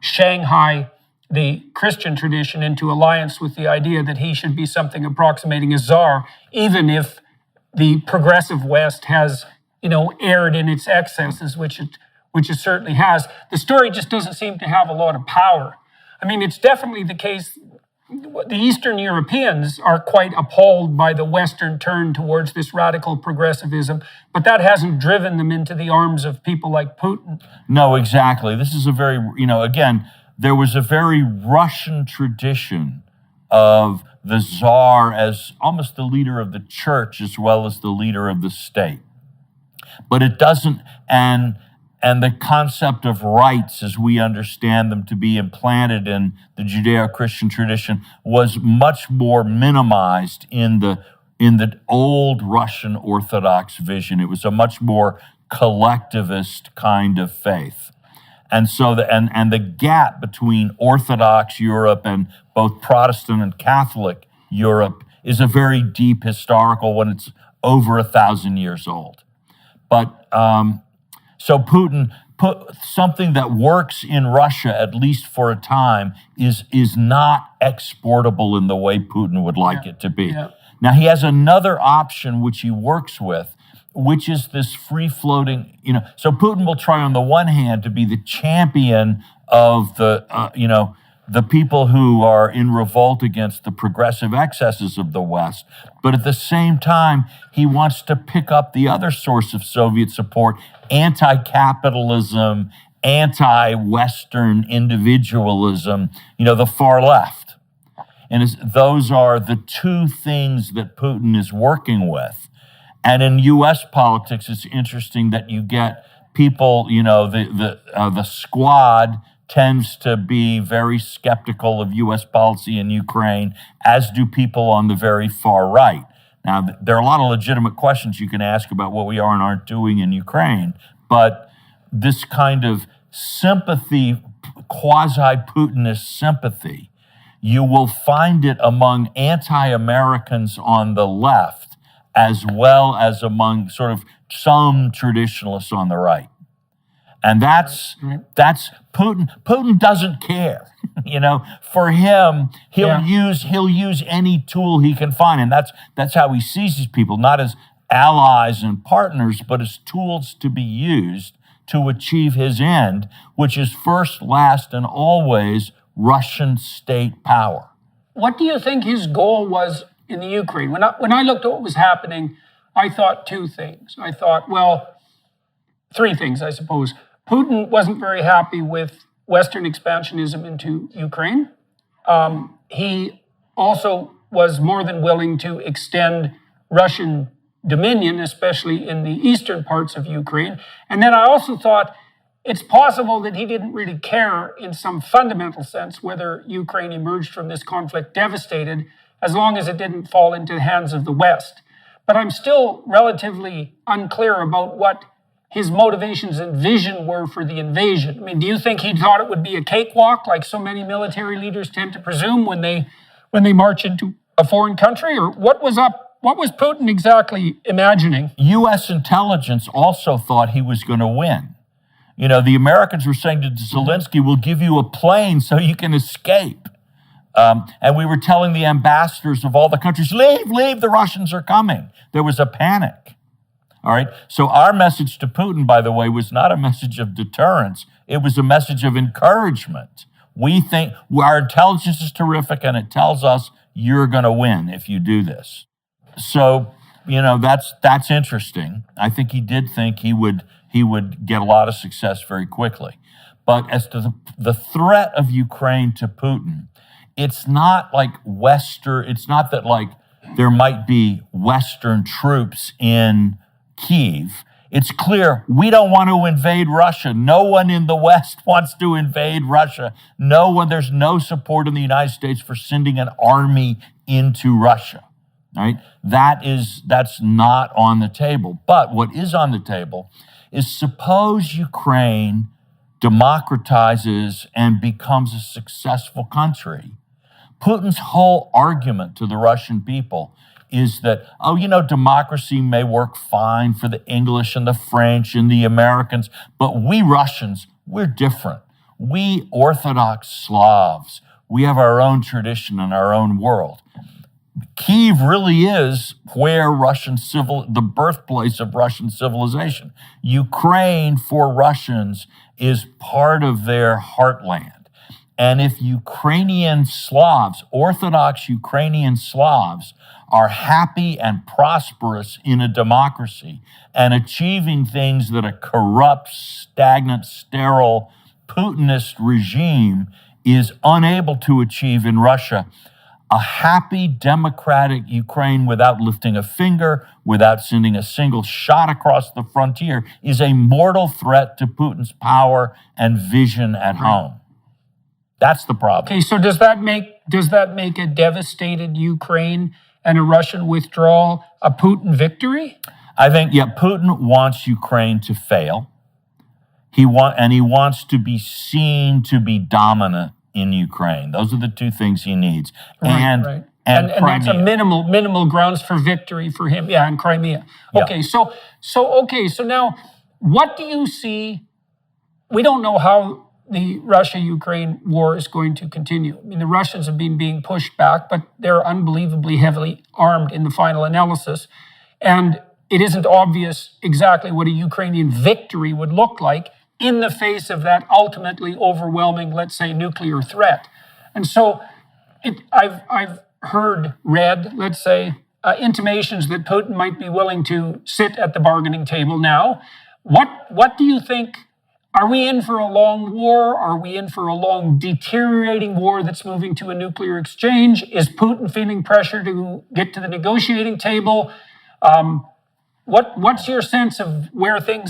[SPEAKER 1] Shanghai the Christian tradition into alliance with the idea that he should be something approximating a czar, even if the progressive West has, erred in its excesses, which it certainly has. The story just doesn't seem to have a lot of power. I mean, it's definitely the case. The Eastern Europeans are quite appalled by the Western turn towards this radical progressivism, but that hasn't driven them into the arms of people like Putin.
[SPEAKER 2] No, exactly. This is a very, again, there was a very Russian tradition of the Tsar as almost the leader of the church as well as the leader of the state. But it doesn't, and the concept of rights as we understand them to be implanted in the Judeo-Christian tradition was much more minimized in the old Russian Orthodox vision. It was a much more collectivist kind of faith. And so the gap between Orthodox Europe and both Protestant and Catholic Europe is a very deep historical one. It's over 1,000 years old. But so Putin put something that works in Russia, at least for a time, is not exportable in the way Putin would like it to be.
[SPEAKER 1] Yeah.
[SPEAKER 2] Now he has another option which he works with, which is this free-floating, so Putin will try on the one hand to be the champion of the people who are in revolt against the progressive excesses of the West, but at the same time, he wants to pick up the other source of Soviet support, anti-capitalism, anti-Western individualism, the far left. And those are the two things that Putin is working with. And in U.S. politics, it's interesting that you get people, the squad tends to be very skeptical of U.S. policy in Ukraine, as do people on the very far right. Now, there are a lot of legitimate questions you can ask about what we are and aren't doing in Ukraine, but this kind of sympathy, quasi-Putinist sympathy, you will find it among anti-Americans on the left, as well as among sort of some traditionalists on the right. And that's Putin. Putin doesn't care. For him, he'll use any tool he can find. And that's how he sees these people, not as allies and partners, but as tools to be used to achieve his end, which is first, last, and always Russian state power.
[SPEAKER 1] What do you think his goal was in the Ukraine? When I looked at what was happening, I thought two things. I thought, three things, I suppose. Putin wasn't very happy with Western expansionism into Ukraine. He also was more than willing to extend Russian dominion, especially in the eastern parts of Ukraine. And then I also thought it's possible that he didn't really care in some fundamental sense whether Ukraine emerged from this conflict devastated, as long as it didn't fall into the hands of the West. But I'm still relatively unclear about what his motivations and vision were for the invasion. I mean, do you think he thought it would be a cakewalk, like so many military leaders tend to presume when they march into a foreign country? Or what was Putin exactly imagining?
[SPEAKER 2] U.S. intelligence also thought he was going to win. The Americans were saying to Zelensky, we'll give you a plane so you can escape. And we were telling the ambassadors of all the countries, leave, the Russians are coming. There was a panic. All right. So our message to Putin, by the way, was not a message of deterrence. It was a message of encouragement. We think our intelligence is terrific, and it tells us you're going to win if you do this. So, that's interesting. I think he did think he would get a lot of success very quickly. But as to the threat of Ukraine to Putin, it's not like it's not that like there might be Western troops in Kyiv. It's clear we don't want to invade Russia. No one in the West wants to invade Russia. There's no support in the United States for sending an army into Russia. Right? That's not on the table. But what is on the table is suppose Ukraine democratizes and becomes a successful country. Putin's whole argument to the Russian people is that, democracy may work fine for the English and the French and the Americans, but we Russians, we're different. We Orthodox Slavs, we have our own tradition and our own world. Kyiv really is where the birthplace of Russian civilization. Ukraine for Russians is part of their heartland. And if Ukrainian Slavs, Orthodox Ukrainian Slavs, are happy and prosperous in a democracy and achieving things that a corrupt, stagnant, sterile, Putinist regime is unable to achieve in Russia, a happy, democratic Ukraine without lifting a finger, without sending a single shot across the frontier, is a mortal threat to Putin's power and vision at home. That's the problem.
[SPEAKER 1] Okay, so does that make a devastated Ukraine and a Russian withdrawal a Putin victory?
[SPEAKER 2] I think, Putin wants Ukraine to fail. He wants to be seen to be dominant in Ukraine. Those are the two things he needs.
[SPEAKER 1] Right.
[SPEAKER 2] And
[SPEAKER 1] and that's a
[SPEAKER 2] Crimea.
[SPEAKER 1] minimal grounds for victory for him. Yeah, and Crimea.
[SPEAKER 2] Yeah.
[SPEAKER 1] Okay, so now, what do you see? We don't know how the Russia-Ukraine war is going to continue. I mean, the Russians have been being pushed back, but they're unbelievably heavily armed in the final analysis. And it isn't obvious exactly what a Ukrainian victory would look like in the face of that ultimately overwhelming, let's say, nuclear threat. And so I've read, let's say, intimations that Putin might be willing to sit at the bargaining table now. What do you think? Are we in for a long war? Are we in for a long deteriorating war that's moving to a nuclear exchange? Is Putin feeling pressure to get to the negotiating table? What's your sense of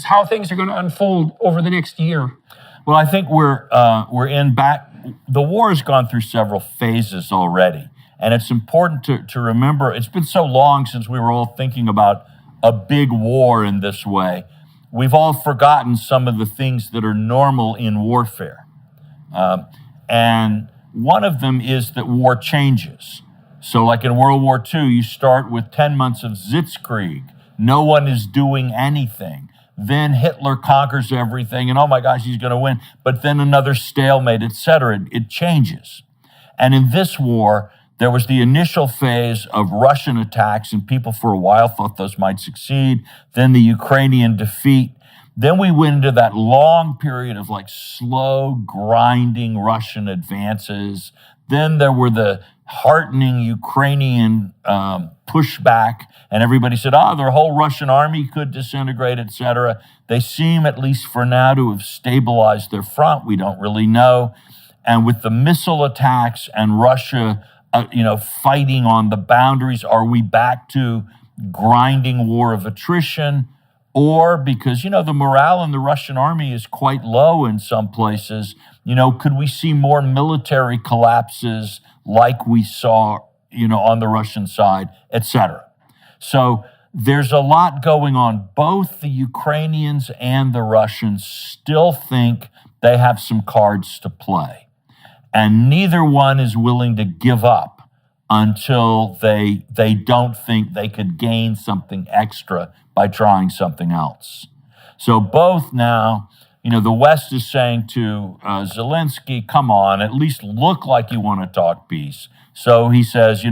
[SPEAKER 1] how things are going to unfold over the next year?
[SPEAKER 2] Well, I think we're in back. The war has gone through several phases already, and it's important to remember. It's been so long since we were all thinking about a big war in this way. We've all forgotten some of the things that are normal in warfare. And one of them is that war changes. So like in World War II, you start with 10 months of Sitzkrieg. No one is doing anything. Then Hitler conquers everything, and oh my gosh, he's going to win. But then another stalemate, etc. It changes. And in this war, there was the initial phase of Russian attacks, and people for a while thought those might succeed. Then the Ukrainian defeat. Then we went into that long period of like slow, grinding Russian advances. Then there were the heartening Ukrainian pushback, and everybody said, their whole Russian army could disintegrate, etc. They seem, at least for now, to have stabilized their front. We don't really know. And with the missile attacks and Russia fighting on the boundaries, are we back to grinding war of attrition? Or because, the morale in the Russian army is quite low in some places, could we see more military collapses like we saw, on the Russian side, etc.? So there's a lot going on. Both the Ukrainians and the Russians still think they have some cards to play. And neither one is willing to give up until they don't think they could gain something extra by trying something else. So both now, the West is saying to Zelensky, come on, at least look like you want to talk peace. So he says,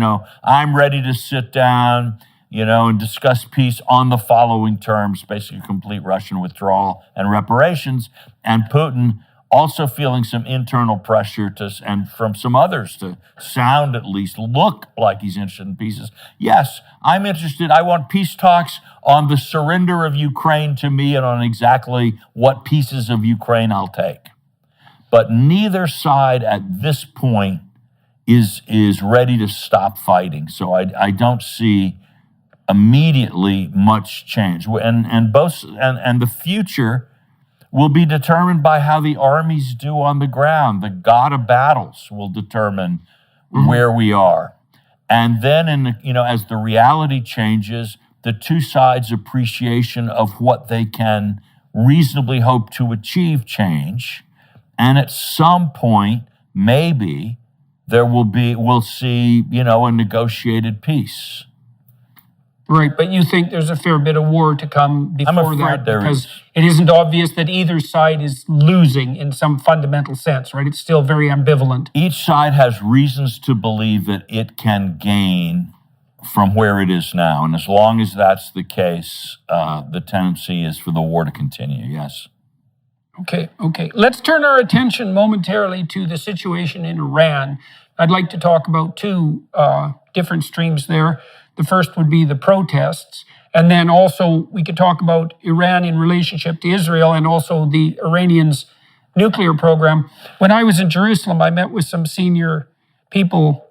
[SPEAKER 2] I'm ready to sit down, and discuss peace on the following terms, basically complete Russian withdrawal and reparations. And Putin also feeling some internal pressure and from some others to sound, at least look like he's interested in pieces. Yes, I'm interested. I want peace talks on the surrender of Ukraine to me and on exactly what pieces of Ukraine I'll take. But neither side at this point is ready to stop fighting. So I don't see immediately much change. And the future will be determined by how the armies do on the ground. The god of battles will determine where we are. And then, as the reality changes, the two sides' appreciation of what they can reasonably hope to achieve change. And at some point, maybe we'll see, a negotiated peace.
[SPEAKER 1] Right, but you think there's a fair bit of war to come before that, because it isn't obvious that either side is losing in some fundamental sense, right? It's still very ambivalent.
[SPEAKER 2] Each side has reasons to believe that it can gain from where it is now, and as long as that's the case, the tendency is for the war to continue, yes.
[SPEAKER 1] Okay. Let's turn our attention momentarily to the situation in Iran. I'd like to talk about two different streams there. The first would be the protests. And then also we could talk about Iran in relationship to Israel and also the Iranians' nuclear program. When I was in Jerusalem, I met with some senior people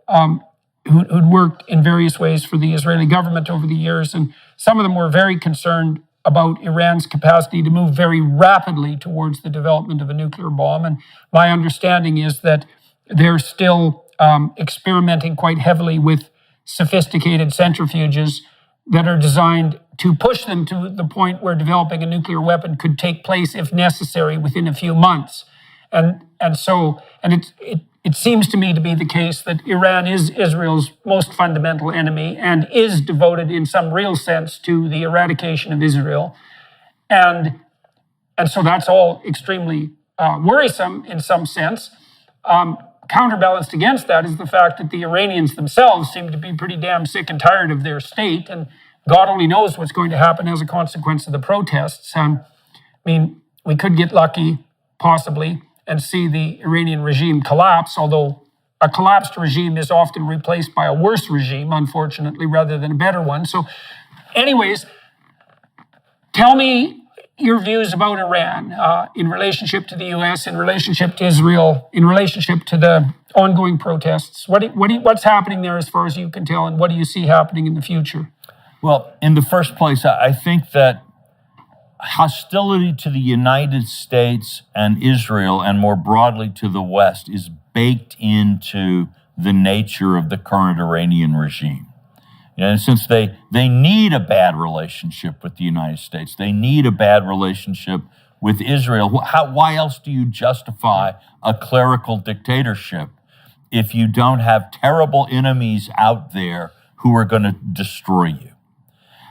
[SPEAKER 1] who'd worked in various ways for the Israeli government over the years. And some of them were very concerned about Iran's capacity to move very rapidly towards the development of a nuclear bomb. And my understanding is that they're still experimenting quite heavily with sophisticated centrifuges that are designed to push them to the point where developing a nuclear weapon could take place, if necessary, within a few months. And it seems to me to be the case that Iran is Israel's most fundamental enemy and is devoted in some real sense to the eradication of Israel. And so that's all extremely worrisome in some sense. Counterbalanced against that is the fact that the Iranians themselves seem to be pretty damn sick and tired of their state, and God only knows what's going to happen as a consequence of the protests. I mean, we could get lucky, possibly, and see the Iranian regime collapse, although a collapsed regime is often replaced by a worse regime, unfortunately, rather than a better one. So anyways, tell me your views about Iran in relationship to the U.S., in relationship to Israel, in relationship to the ongoing protests. What's happening there as far as you can tell, and what do you see happening in the future?
[SPEAKER 2] Well, in the first place, I think that hostility to the United States and Israel, and more broadly to the West, is baked into the nature of the current Iranian regime. And since they need a bad relationship with the United States, they need a bad relationship with Israel. Why else do you justify a clerical dictatorship if you don't have terrible enemies out there who are going to destroy you?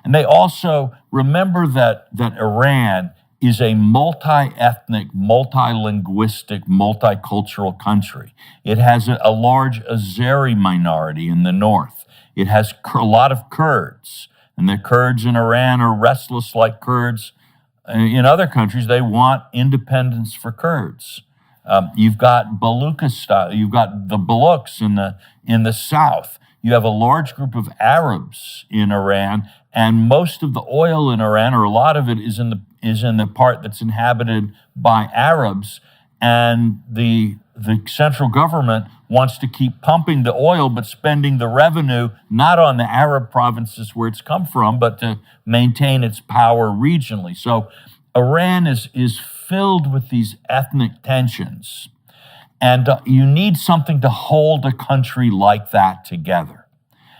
[SPEAKER 2] And they also remember that Iran is a multi-ethnic, multi-linguistic, multicultural country. It has a large Azeri minority in the north. It has a lot of Kurds, and the Kurds in Iran are restless like Kurds in other countries. They want independence for Kurds. You've got Baluchistan, you've got the Baluchs in the south. You have a large group of Arabs in Iran, and most of the oil in Iran, or a lot of it, is in the part that's inhabited by Arabs, and the central government wants to keep pumping the oil, but spending the revenue not on the Arab provinces where it's come from, but to maintain its power regionally. So Iran is filled with these ethnic tensions, and you need something to hold a country like that together.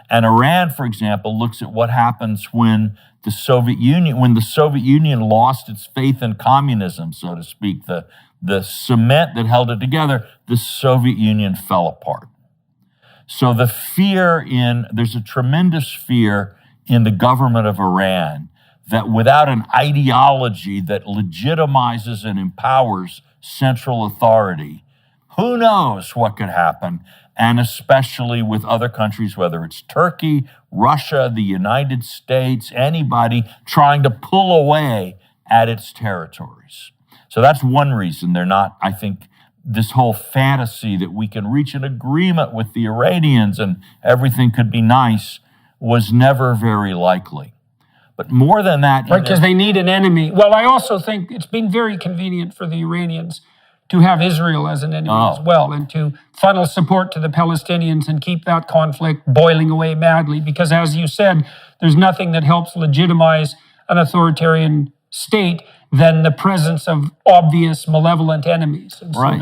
[SPEAKER 2] And Iran, for example, looks at what happens when the Soviet Union lost its faith in communism, so to speak, the cement that held it together, the Soviet Union fell apart. So there's a tremendous fear in the government of Iran that without an ideology that legitimizes and empowers central authority, who knows what could happen, and especially with other countries, whether it's Turkey, Russia, the United States, anybody trying to pull away at its territories. So that's one reason they're not, I think, this whole fantasy that we can reach an agreement with the Iranians and everything could be nice was never very likely. But more than that...
[SPEAKER 1] Right, because they need an enemy. Well, I also think it's been very convenient for the Iranians to have Israel as an enemy as well, and to funnel support to the Palestinians and keep that conflict boiling away madly. Because as you said, there's nothing that helps legitimize an authoritarian state than the presence of obvious malevolent enemies. And so,
[SPEAKER 2] right.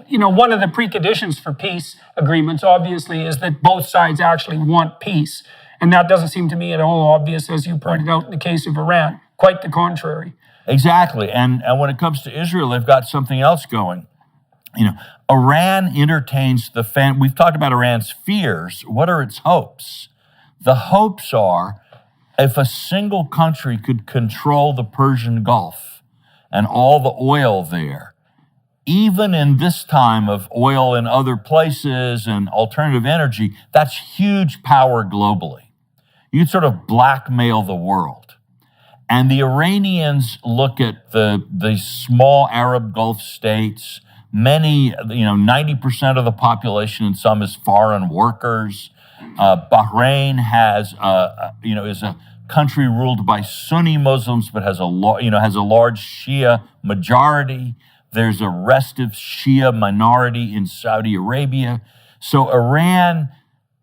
[SPEAKER 1] One of the preconditions for peace agreements, obviously, is that both sides actually want peace. And that doesn't seem to me at all obvious, as you pointed out in the case of Iran. Quite the contrary.
[SPEAKER 2] Exactly. And when it comes to Israel, they've got something else going. Iran entertains we've talked about Iran's fears. What are its hopes? The hopes are, if a single country could control the Persian Gulf and all the oil there, even in this time of oil in other places and alternative energy, that's huge power globally. You sort of blackmail the world. And the Iranians look at the small Arab Gulf states, many, 90% of the population in some is foreign workers. Bahrain is a country ruled by Sunni Muslims, but has a large Shia majority. There's a restive Shia minority in Saudi Arabia. So Iran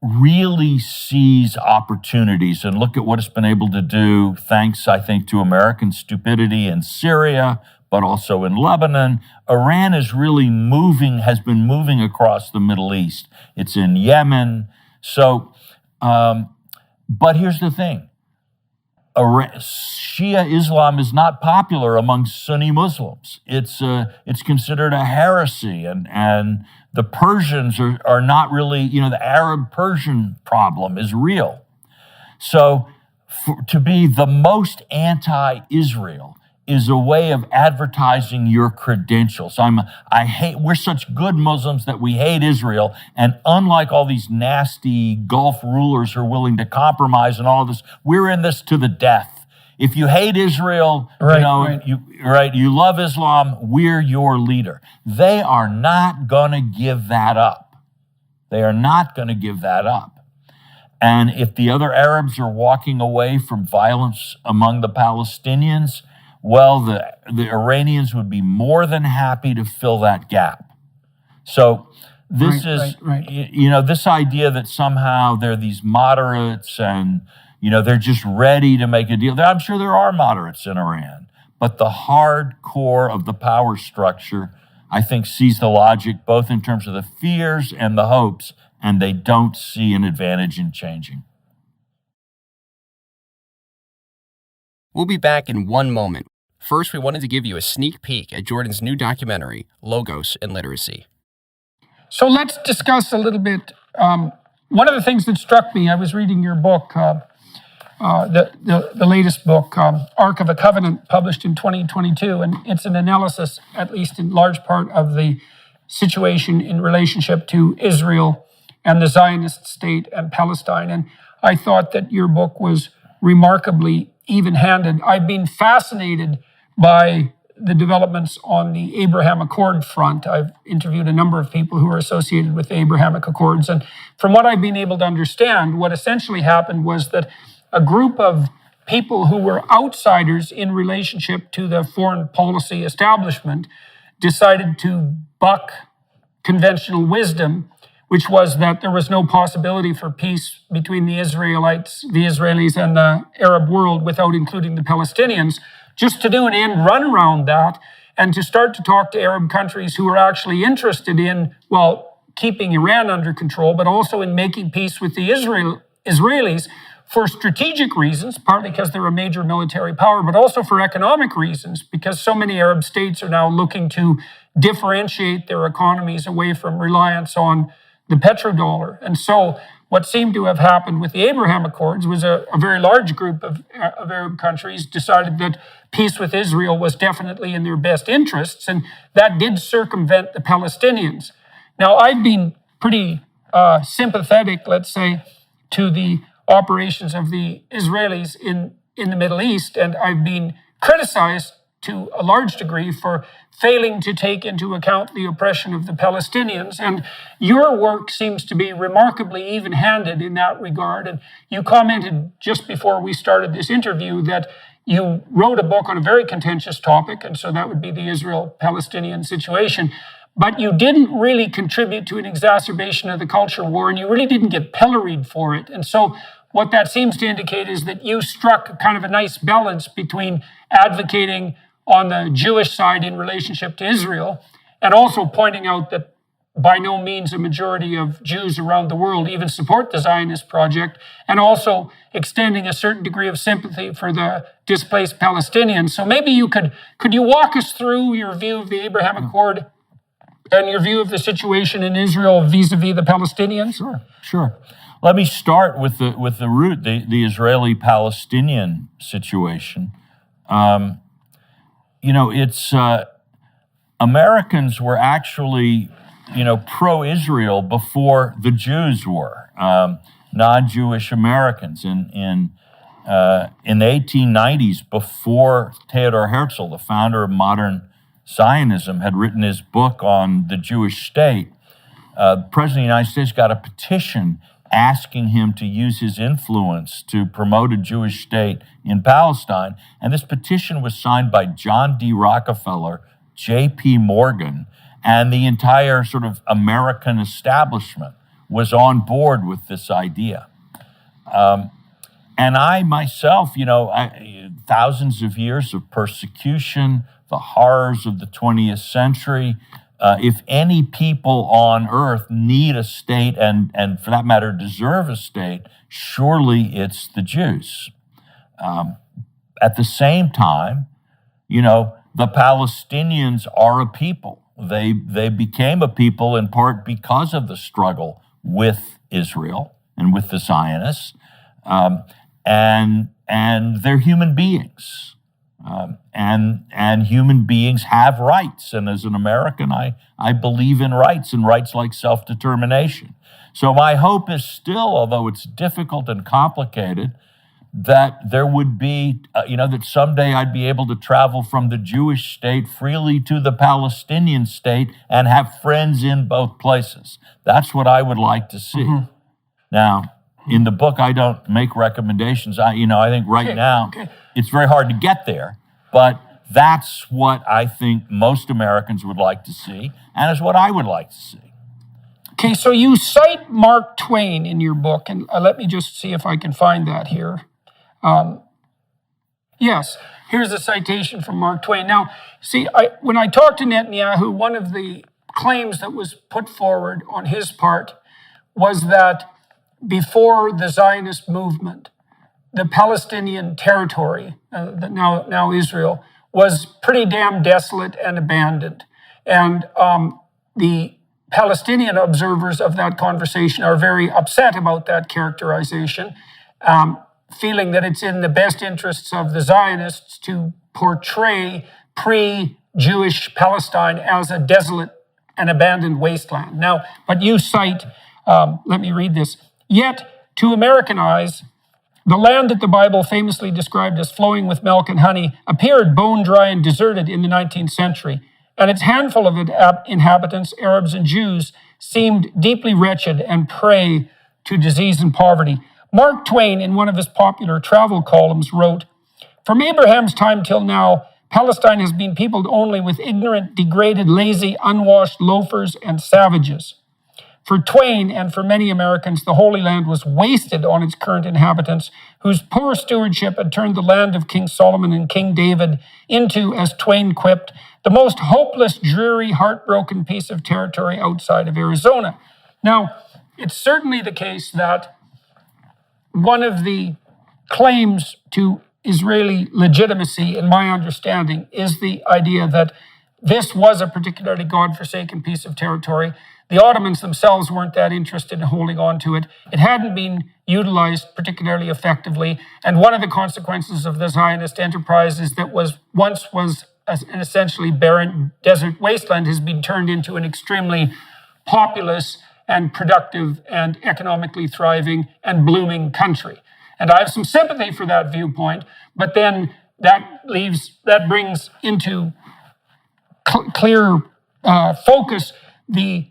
[SPEAKER 2] really sees opportunities, and look at what it's been able to do, thanks, I think, to American stupidity in Syria, but also in Lebanon. Iran is really has been moving across the Middle East. It's in Yemen. So, but here's the thing. Shia Islam is not popular among Sunni Muslims. It's considered a heresy, and the Persians are not really, the Arab-Persian problem is real. So to be the most anti-Israel is a way of advertising your credentials. We're such good Muslims that we hate Israel, and unlike all these nasty Gulf rulers who are willing to compromise and all of this, we're in this to the death. If you hate Israel, you love Islam, we're your leader. They are not going to give that up. They are not going to give that up. And if the other Arabs are walking away from violence among the Palestinians, well, the Iranians would be more than happy to fill that gap. So this this idea that somehow there are these moderates and, they're just ready to make a deal. I'm sure there are moderates in Iran, but the hard core of the power structure, I think, sees the logic both in terms of the fears and the hopes, and they don't see an advantage in changing.
[SPEAKER 3] We'll be back in one moment. First, we wanted to give you a sneak peek at Jordan's new documentary, Logos and Literacy.
[SPEAKER 1] So let's discuss a little bit. One of the things that struck me, I was reading your book, the latest book, Ark of a Covenant, published in 2022, and it's an analysis, at least in large part, of the situation in relationship to Israel and the Zionist state and Palestine. And I thought that your book was remarkably even-handed. I've been fascinated by the developments on the Abraham Accord front. I've interviewed a number of people who are associated with the Abrahamic Accords. And from what I've been able to understand, what essentially happened was that a group of people who were outsiders in relationship to the foreign policy establishment decided to buck conventional wisdom, which was that there was no possibility for peace between the Israelis and the Arab world without including the Palestinians, just to do an end run around that and to start to talk to Arab countries who are actually interested in, keeping Iran under control, but also in making peace with the Israelis for strategic reasons, partly because they're a major military power, but also for economic reasons, because so many Arab states are now looking to differentiate their economies away from reliance on the petrodollar. And so what seemed to have happened with the Abraham Accords was a very large group of Arab countries decided that peace with Israel was definitely in their best interests, and that did circumvent the Palestinians. Now, I've been pretty sympathetic, let's say, to the operations of the Israelis in the Middle East, and I've been criticized to a large degree for failing to take into account the oppression of the Palestinians. And your work seems to be remarkably even-handed in that regard. And you commented just before we started this interview that you wrote a book on a very contentious topic, and so that would be the Israel-Palestinian situation. But you didn't really contribute to an exacerbation of the culture war, and you really didn't get pilloried for it. And so what that seems to indicate is that you struck kind of a nice balance between advocating on the Jewish side in relationship to Israel, and also pointing out that by no means a majority of Jews around the world even support the Zionist project, and also extending a certain degree of sympathy for the displaced Palestinians. So maybe could you walk us through your view of the Abraham Accord and your view of the situation in Israel vis-a-vis the Palestinians?
[SPEAKER 2] Sure. Let me start with the root, the Israeli-Palestinian situation. It's Americans were actually, pro-Israel before the Jews were, non-Jewish Americans. In the 1890s, before Theodor Herzl, the founder of modern Zionism, had written his book on the Jewish state, the President of the United States got a petition asking him to use his influence to promote a Jewish state in Palestine. And this petition was signed by John D. Rockefeller, J.P. Morgan, and the entire sort of American establishment was on board with this idea. And I myself, thousands of years of persecution, the horrors of the 20th century, if any people on earth need a state and for that matter deserve a state, surely it's the Jews. At the same time, the Palestinians are a people. They became a people in part because of the struggle with Israel and with the Zionists, and they're human beings, and human beings have rights. And as an American, I believe in rights and rights like self-determination. So my hope is still, although it's difficult and complicated, that there would be, that someday I'd be able to travel from the Jewish state freely to the Palestinian state and have friends in both places. That's what I would like to see. Mm-hmm. Now, in the book, I don't make recommendations. I think now it's very hard to get there, but that's what I think most Americans would like to see, and is what I would like to see.
[SPEAKER 1] Okay, so you cite Mark Twain in your book, and let me just see if I can find that here. Yes, here's a citation from Mark Twain. Now, see, when I talked to Netanyahu, one of the claims that was put forward on his part was that before the Zionist movement, the Palestinian territory, now Israel, was pretty damn desolate and abandoned. And the Palestinian observers of that conversation are very upset about that characterization, feeling that it's in the best interests of the Zionists to portray pre-Jewish Palestine as a desolate and abandoned wasteland. Now, but you cite, let me read this, "Yet, to American eyes, the land that the Bible famously described as flowing with milk and honey appeared bone dry and deserted in the 19th century, and its handful of inhabitants, Arabs and Jews, seemed deeply wretched and prey to disease and poverty." Mark Twain, in one of his popular travel columns, wrote, "From Abraham's time till now, Palestine has been peopled only with ignorant, degraded, lazy, unwashed loafers and savages. For Twain and for many Americans, the Holy Land was wasted on its current inhabitants, whose poor stewardship had turned the land of King Solomon and King David into, as Twain quipped, the most hopeless, dreary, heartbroken piece of territory outside of Arizona." Now, it's certainly the case that one of the claims to Israeli legitimacy, in my understanding, is the idea that this was a particularly God-forsaken piece of territory. The Ottomans themselves weren't that interested in holding on to it. It hadn't been utilized particularly effectively. And one of the consequences of the Zionist enterprise is that once was an essentially barren desert wasteland has been turned into an extremely populous and productive and economically thriving and blooming country. And I have some sympathy for that viewpoint, but then that brings into clear focus the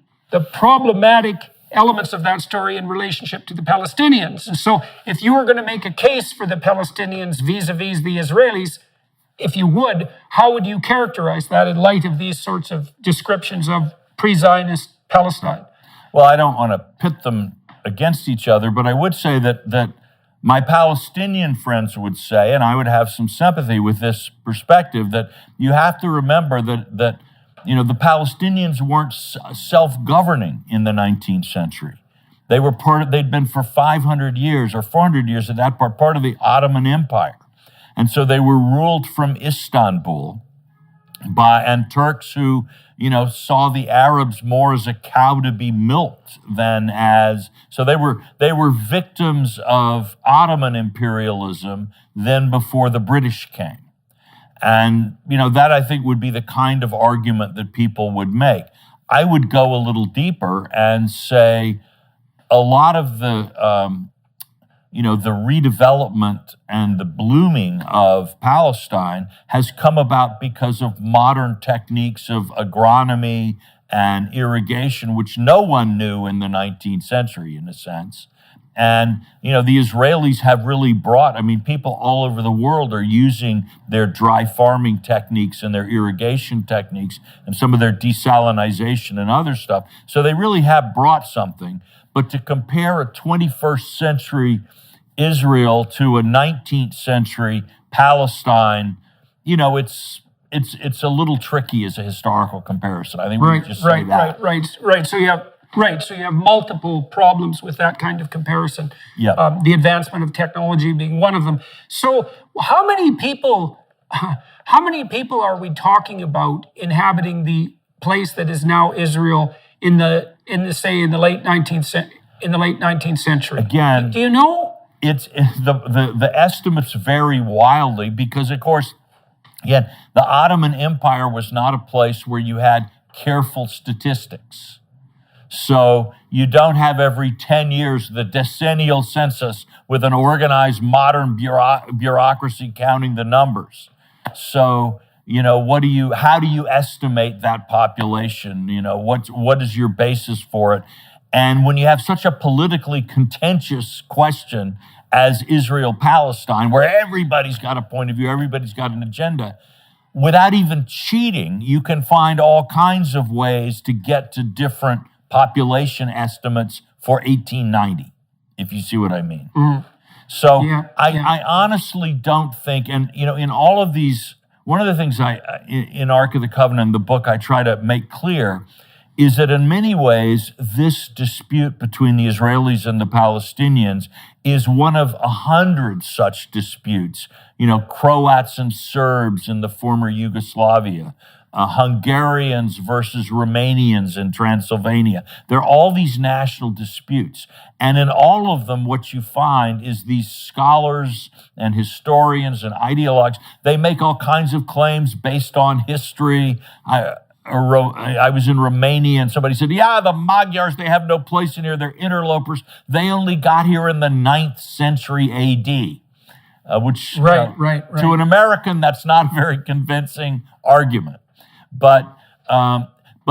[SPEAKER 1] problematic elements of that story in relationship to the Palestinians. And so if you were going to make a case for the Palestinians vis-a-vis the Israelis, if you would, how would you characterize that in light of these sorts of descriptions of pre-Zionist Palestine?
[SPEAKER 2] Well, I don't want to pit them against each other, but I would say that my Palestinian friends would say, and I would have some sympathy with this perspective, that you have to remember that the Palestinians weren't self-governing in the 19th century. They'd been for 500 years or 400 years at that part of the Ottoman Empire. And so they were ruled from Istanbul and Turks who, saw the Arabs more as a cow to be milked than as, so they were victims of Ottoman imperialism then before the British came. And, that I think would be the kind of argument that people would make. I would go a little deeper and say a lot of the redevelopment and the blooming of Palestine has come about because of modern techniques of agronomy and irrigation, which no one knew in the 19th century, in a sense. And, the Israelis have really people all over the world are using their dry farming techniques and their irrigation techniques and some of their desalinization and other stuff. So they really have brought something. But to compare a 21st century Israel to a 19th century Palestine, it's a little tricky as a historical comparison. I think we just say that.
[SPEAKER 1] Right. So you have multiple problems with that kind of comparison.
[SPEAKER 2] Yeah.
[SPEAKER 1] The advancement of technology being one of them. So how many people are we talking about inhabiting the place that is now Israel in the late 19th century.
[SPEAKER 2] Again,
[SPEAKER 1] do you know?
[SPEAKER 2] It's the estimates vary wildly because, of course, again, the Ottoman Empire was not a place where you had careful statistics. So you don't have every 10 years the decennial census with an organized modern bureaucracy counting the numbers. So, how do you estimate that population? What is your basis for it? And when you have such a politically contentious question as Israel-Palestine, where everybody's got a point of view, everybody's got an agenda, without even cheating, you can find all kinds of ways to get to different population estimates for 1890, if you see what I mean. So I honestly don't think, and in all of these, one of the things in Ark of the Covenant, the book, I try to make clear is that in many ways, this dispute between the Israelis and the Palestinians is one of 100 such disputes. Croats and Serbs in the former Yugoslavia, Hungarians versus Romanians in Transylvania. There are all these national disputes. And in all of them, what you find is these scholars and historians and ideologues, they make all kinds of claims based on history. I was in Romania and somebody said, the Magyars, they have no place in here. They're interlopers. They only got here in the 9th century AD, which to an American, that's not a very convincing argument. But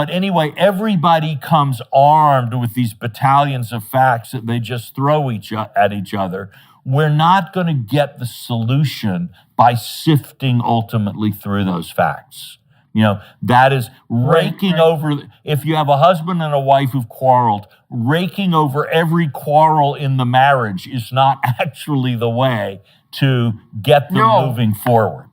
[SPEAKER 2] anyway, everybody comes armed with these battalions of facts that they just throw at each other. We're not going to get the solution by sifting ultimately through those facts. That is raking over, if you have a husband and a wife who've quarreled, raking over every quarrel in the marriage is not actually the way to get them moving forward.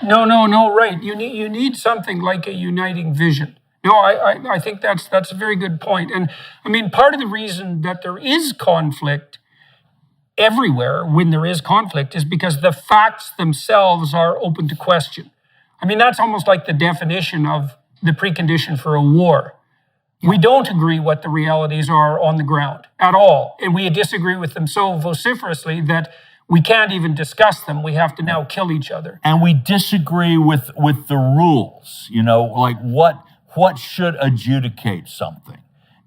[SPEAKER 1] No, right. You need something like a uniting vision. No, I think that's a very good point. And I mean, part of the reason that there is conflict everywhere when there is conflict is because the facts themselves are open to question. I mean, that's almost like the definition of the precondition for a war. Yeah. We don't agree what the realities are on the ground at all. And we disagree with them so vociferously that we can't even discuss them. We have to now kill each other.
[SPEAKER 2] And we disagree with the rules, like what should adjudicate something?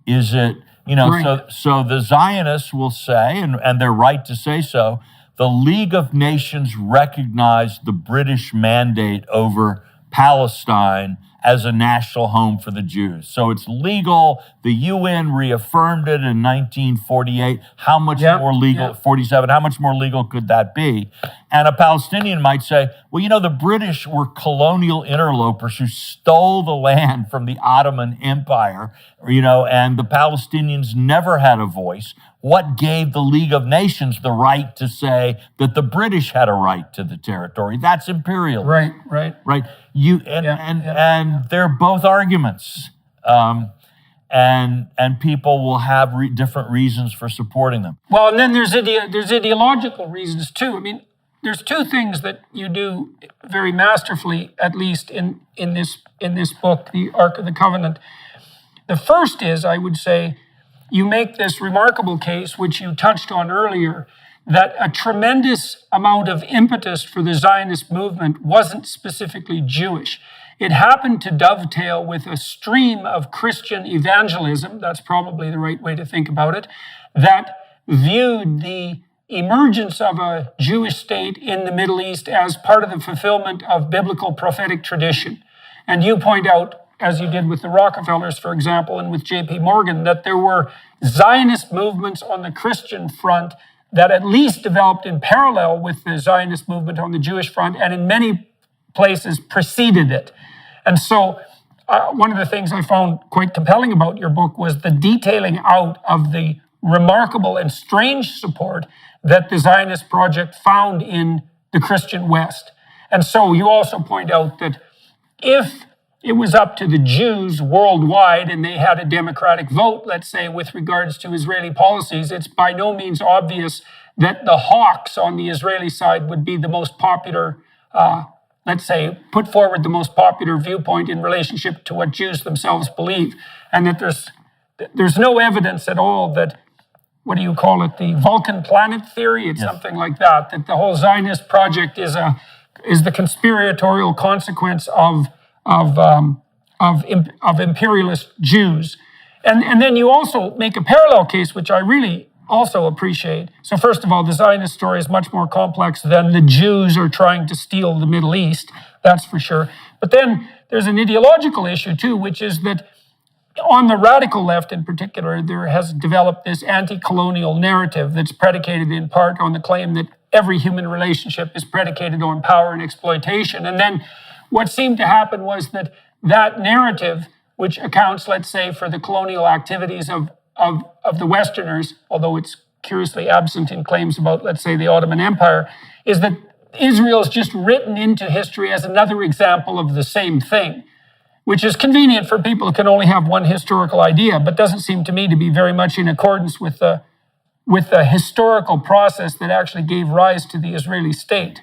[SPEAKER 2] Is it, so the Zionists will say, and they're right to say so, the League of Nations recognized the British mandate over Palestine as a national home for the Jews. So it's legal. The UN reaffirmed it in 1948. How much more legal, 47, how much more legal could that be? And a Palestinian might say, well, the British were colonial interlopers who stole the land from the Ottoman Empire, and the Palestinians never had a voice. What gave the League of Nations the right to say that the British had a right to the territory? That's imperialism. Right. And they're both arguments, and people will have different reasons for supporting them.
[SPEAKER 1] Well, and then there's ideological reasons too. I mean, there's two things that you do very masterfully, at least in this book, the Ark of the Covenant. The first is, I would say, you make this remarkable case, which you touched on earlier, that a tremendous amount of impetus for the Zionist movement wasn't specifically Jewish. It happened to dovetail with a stream of Christian evangelism, that's probably the right way to think about it, that viewed the emergence of a Jewish state in the Middle East as part of the fulfillment of biblical prophetic tradition. And you point out, as you did with the Rockefellers, for example, and with J.P. Morgan, that there were Zionist movements on the Christian front that at least developed in parallel with the Zionist movement on the Jewish front, and in many places preceded it. And so one of the things I found quite compelling about your book was the detailing out of the remarkable and strange support that the Zionist project found in the Christian West. And so you also point out that if it was up to the Jews worldwide and they had a democratic vote, let's say, with regards to Israeli policies, it's by no means obvious that the hawks on the Israeli side would be the most popular let's say, put forward the most popular viewpoint in relationship to what Jews themselves believe, and that there's no evidence at all that, what do you call it, the Vulcan planet theory? It's something like that the whole Zionist project is the conspiratorial consequence of imperialist Jews. And then you also make a parallel case, which I really also appreciate. So first of all, the Zionist story is much more complex than the Jews are trying to steal the Middle East, that's for sure. But then there's an ideological issue too, which is that on the radical left in particular, there has developed this anti-colonial narrative that's predicated in part on the claim that every human relationship is predicated on power and exploitation. And then what seemed to happen was that narrative, which accounts, let's say, for the colonial activities of the Westerners, although it's curiously absent in claims about, let's say, the Ottoman Empire, is that Israel is just written into history as another example of the same thing, which is convenient for people who can only have one historical idea, but doesn't seem to me to be very much in accordance with the historical process that actually gave rise to the Israeli state.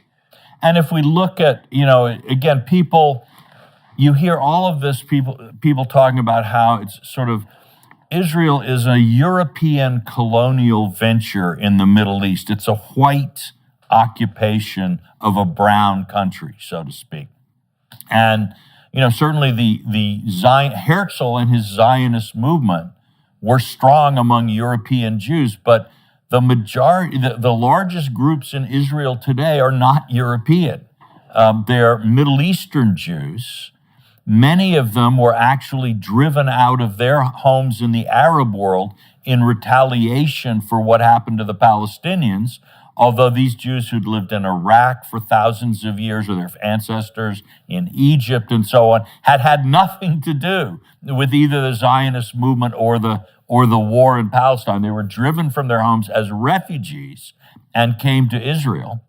[SPEAKER 2] And if we look at, again, you hear all of this, people talking about how it's sort of, Israel is a European colonial venture in the Middle East. It's a white occupation of a brown country, so to speak. And, certainly the Herzl and his Zionist movement were strong among European Jews, but the majority, the largest groups in Israel today are not European. They're Middle Eastern Jews. Many of them were actually driven out of their homes in the Arab world in retaliation for what happened to the Palestinians, although these Jews who'd lived in Iraq for thousands of years, or their ancestors in Egypt and so on, had nothing to do with either the Zionist movement or the war in Palestine. They were driven from their homes as refugees and came to Israel.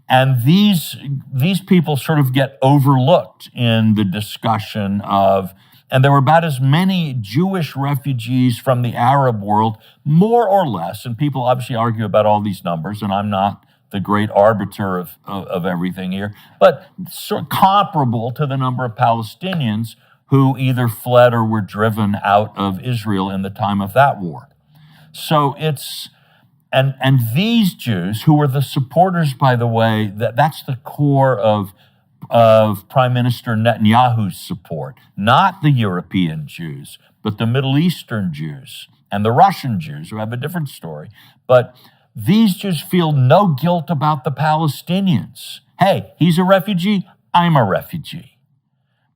[SPEAKER 2] And these people sort of get overlooked in the discussion of, and there were about as many Jewish refugees from the Arab world, more or less, and people obviously argue about all these numbers, and I'm not the great arbiter of everything here, but sort of comparable to the number of Palestinians who either fled or were driven out of Israel in the time of that war. So it's, and these Jews, who were the supporters, by the way, that's the core of Prime Minister Netanyahu's support, not the European Jews, but the Middle Eastern Jews and the Russian Jews, who have a different story. But these Jews feel no guilt about the Palestinians. Hey, he's a refugee, I'm a refugee.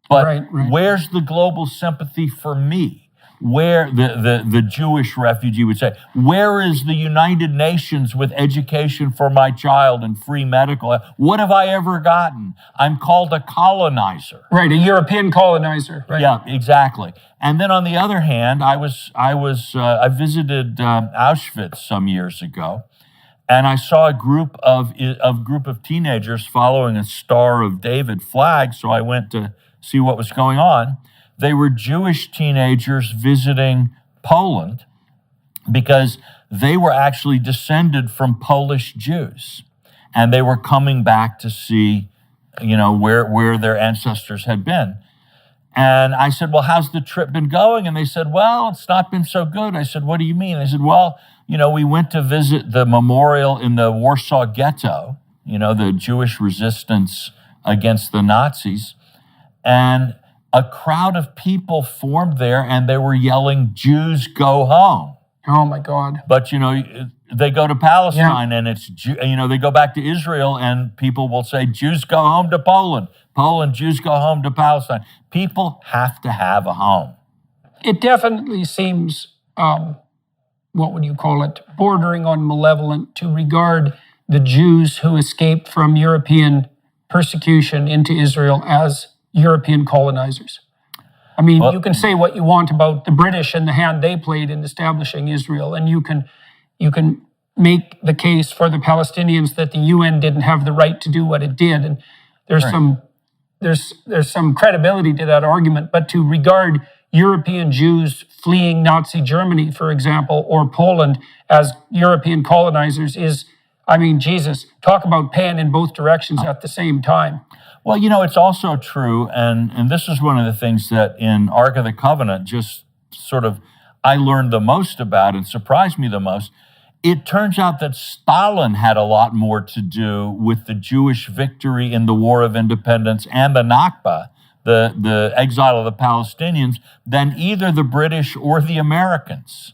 [SPEAKER 2] But
[SPEAKER 1] right.
[SPEAKER 2] Where's the global sympathy for me? Where the Jewish refugee would say, where is the United Nations with education for my child and free medical? What have I ever gotten? I'm called a colonizer.
[SPEAKER 1] Right, a European colonizer. Right.
[SPEAKER 2] Yeah, exactly. And then on the other hand, I visited Auschwitz some years ago, and I saw a group of teenagers following a Star of David flag. So I went to see what was going on. They were Jewish teenagers visiting Poland because they were actually descended from Polish Jews. And they were coming back to see, where their ancestors had been. And I said, well, how's the trip been going? And they said, well, it's not been so good. I said, what do you mean? They said, well, we went to visit the memorial in the Warsaw Ghetto, the Jewish resistance against the Nazis. And a crowd of people formed there, and they were yelling, Jews go home.
[SPEAKER 1] Oh, my God.
[SPEAKER 2] But, they go to Palestine, and it's, they go back to Israel, and people will say, Jews go home to Poland. Poland, Jews go home to Palestine. People have to have a home.
[SPEAKER 1] It definitely seems, what would you call it, bordering on malevolent to regard the Jews who escaped from European persecution into Israel as European colonizers. I mean, you can say what you want about the British and the hand they played in establishing Israel, and you can make the case for the Palestinians that the UN didn't have the right to do what it did, and there's some credibility to that argument. But to regard European Jews fleeing Nazi Germany, for example, or Poland as European colonizers is, I mean, Jesus, talk about paying in both directions at the same time.
[SPEAKER 2] Well, it's also true, and this is one of the things that in Ark of the Covenant just sort of I learned the most about and surprised me the most. It turns out that Stalin had a lot more to do with the Jewish victory in the War of Independence and the Nakba, the exile of the Palestinians, than either the British or the Americans.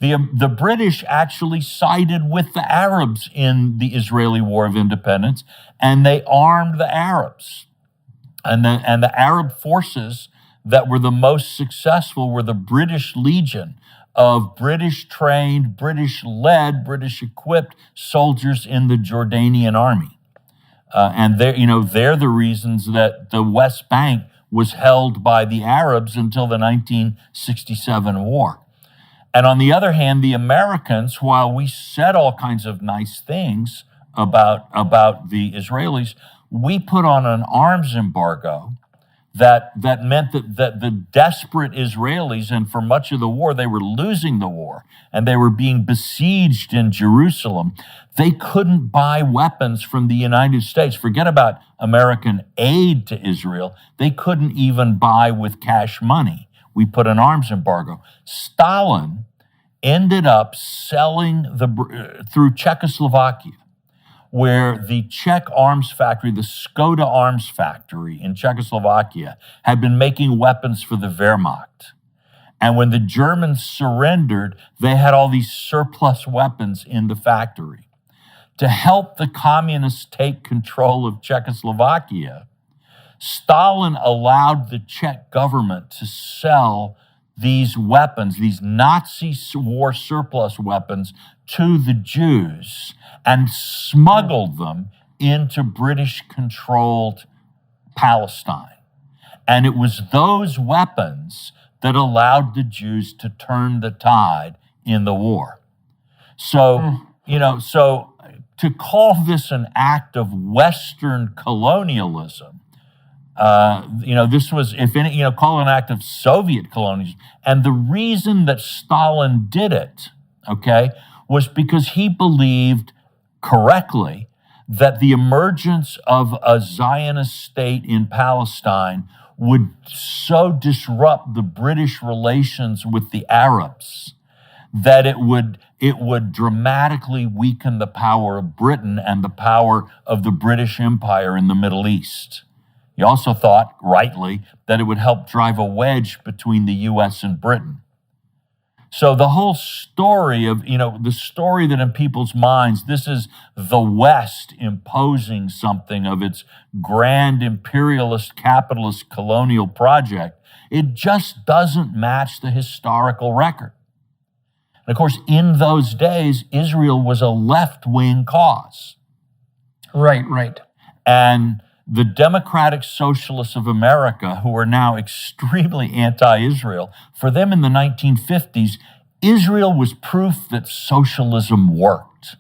[SPEAKER 2] The British actually sided with the Arabs in the Israeli War of Independence, and they armed the Arabs. And the Arab forces that were the most successful were the British Legion of British-trained, British-led, British-equipped soldiers in the Jordanian army. And they're the reasons that the West Bank was held by the Arabs until the 1967 war. And on the other hand, the Americans, while we said all kinds of nice things about the Israelis, we put on an arms embargo that meant that the desperate Israelis, and for much of the war, they were losing the war, and they were being besieged in Jerusalem. They couldn't buy weapons from the United States. Forget about American aid to Israel. They couldn't even buy with cash money. We put an arms embargo. Stalin ended up selling through Czechoslovakia, where the Czech arms factory, the Skoda arms factory in Czechoslovakia, had been making weapons for the Wehrmacht. And when the Germans surrendered, they had all these surplus weapons in the factory. To help the communists take control of Czechoslovakia, Stalin allowed the Czech government to sell these weapons, these Nazi war surplus weapons, to the Jews and smuggled them into British-controlled Palestine. And it was those weapons that allowed the Jews to turn the tide in the war. So, to call this an act of Western colonialism, this was, if any, call it an act of Soviet colonialism. And the reason that Stalin did it, was because he believed correctly that the emergence of a Zionist state in Palestine would so disrupt the British relations with the Arabs that it would dramatically weaken the power of Britain and the power of the British Empire in the Middle East. He also thought, rightly, that it would help drive a wedge between the U.S. and Britain. So the whole story of, the story that in people's minds, this is the West imposing something of its grand imperialist, capitalist, colonial project, it just doesn't match the historical record. And of course, in those days, Israel was a left-wing cause.
[SPEAKER 1] Right.
[SPEAKER 2] And the Democratic Socialists of America, who are now extremely anti-Israel, for them in the 1950s, Israel was proof that socialism worked.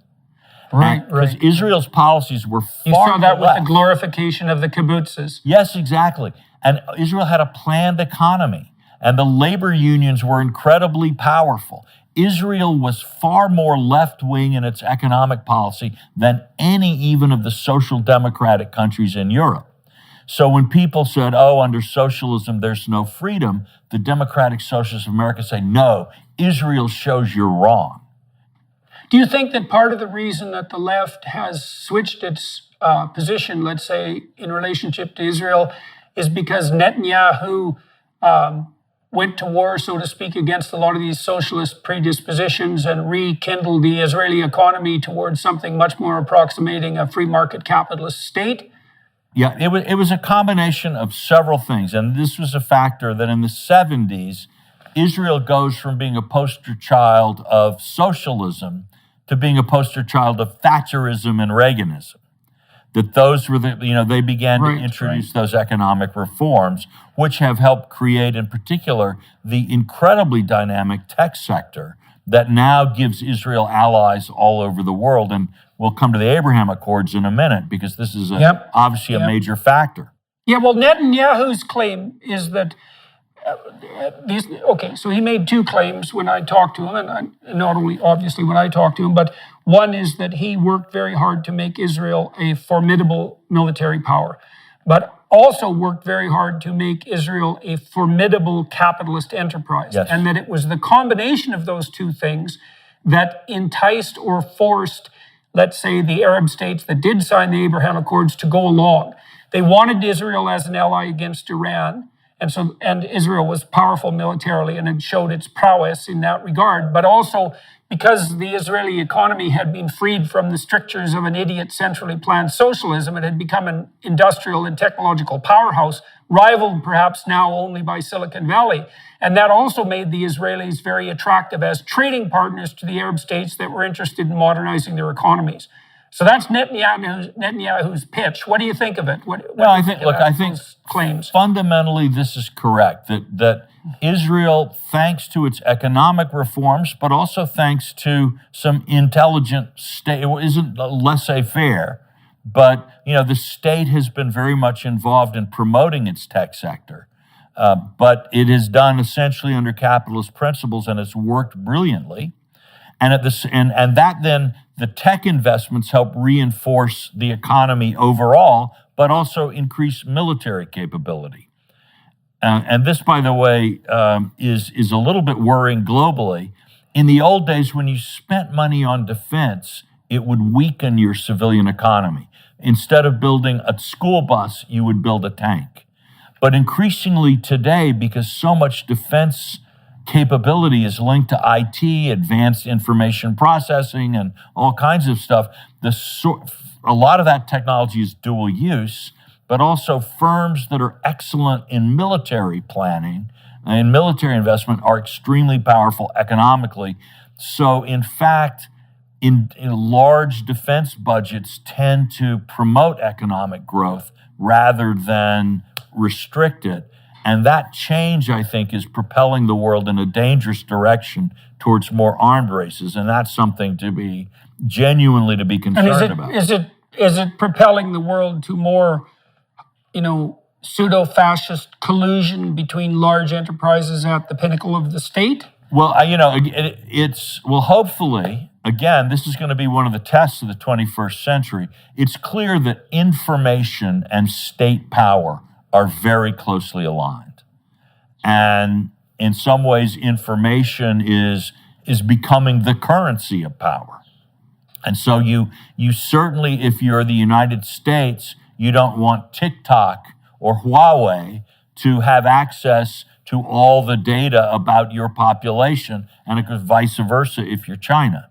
[SPEAKER 1] Right.
[SPEAKER 2] Because Israel's policies were far
[SPEAKER 1] You saw that with
[SPEAKER 2] left.
[SPEAKER 1] the glorification of the kibbutzes.
[SPEAKER 2] Yes, exactly. And Israel had a planned economy, and the labor unions were incredibly powerful. Israel was far more left-wing in its economic policy than any even of the social democratic countries in Europe. So when people said, under socialism, there's no freedom, the Democratic Socialists of America say, no, Israel shows you're wrong.
[SPEAKER 1] Do you think that part of the reason that the left has switched its position, let's say, in relationship to Israel, is because Netanyahu went to war, so to speak, against a lot of these socialist predispositions and rekindled the Israeli economy towards something much more approximating a free market capitalist state?
[SPEAKER 2] Yeah, it was a combination of several things. And this was a factor that in the 70s, Israel goes from being a poster child of socialism to being a poster child of Thatcherism and Reaganism. That those were they began to introduce those economic reforms, which have helped create, in particular, the incredibly dynamic tech sector that now gives Israel allies all over the world. And we'll come to the Abraham Accords in a minute, because this is obviously a major factor.
[SPEAKER 1] Yeah, well, Netanyahu's claim is that so he made two claims when I talked to him, and not only obviously when I talked to him, but One is that he worked very hard to make Israel a formidable military power, but also worked very hard to make Israel a formidable capitalist enterprise.
[SPEAKER 2] Yes.
[SPEAKER 1] And that it was the combination of those two things that enticed or forced, let's say, the Arab states that did sign the Abraham Accords to go along. They wanted Israel as an ally against Iran. And Israel was powerful militarily and had showed its prowess in that regard. But also because the Israeli economy had been freed from the strictures of an idiot centrally planned socialism, it had become an industrial and technological powerhouse, rivaled perhaps now only by Silicon Valley. And that also made the Israelis very attractive as trading partners to the Arab states that were interested in modernizing their economies. So that's Netanyahu's pitch. What do you think of it?
[SPEAKER 2] Well, I think
[SPEAKER 1] claims.
[SPEAKER 2] Fundamentally, this is correct, that Israel, thanks to its economic reforms, but also thanks to some intelligent state, it isn't laissez-faire, but the state has been very much involved in promoting its tech sector. But it is done essentially under capitalist principles, and it's worked brilliantly. And that then, the tech investments help reinforce the economy overall, but also increase military capability. And this, by the way, is a little bit worrying globally. In the old days, when you spent money on defense, it would weaken your civilian economy. Instead of building a school bus, you would build a tank. But increasingly today, because so much defense capability is linked to IT, advanced information processing, and all kinds of stuff, a lot of that technology is dual use, but also firms that are excellent in military planning and military investment are extremely powerful economically. So in fact, in large defense budgets tend to promote economic growth rather than restrict it. And that change, I think, is propelling the world in a dangerous direction towards more armed races. And that's something to be genuinely to be concerned about.
[SPEAKER 1] Is it propelling the world to more, pseudo-fascist collusion between large enterprises at the pinnacle of the state?
[SPEAKER 2] Well, hopefully, again, this is going to be one of the tests of the 21st century. It's clear that information and state power are very closely aligned. And in some ways, information is becoming the currency of power. And so you certainly, if you're the United States, you don't want TikTok or Huawei to have access to all the data about your population, and it goes vice versa if you're China.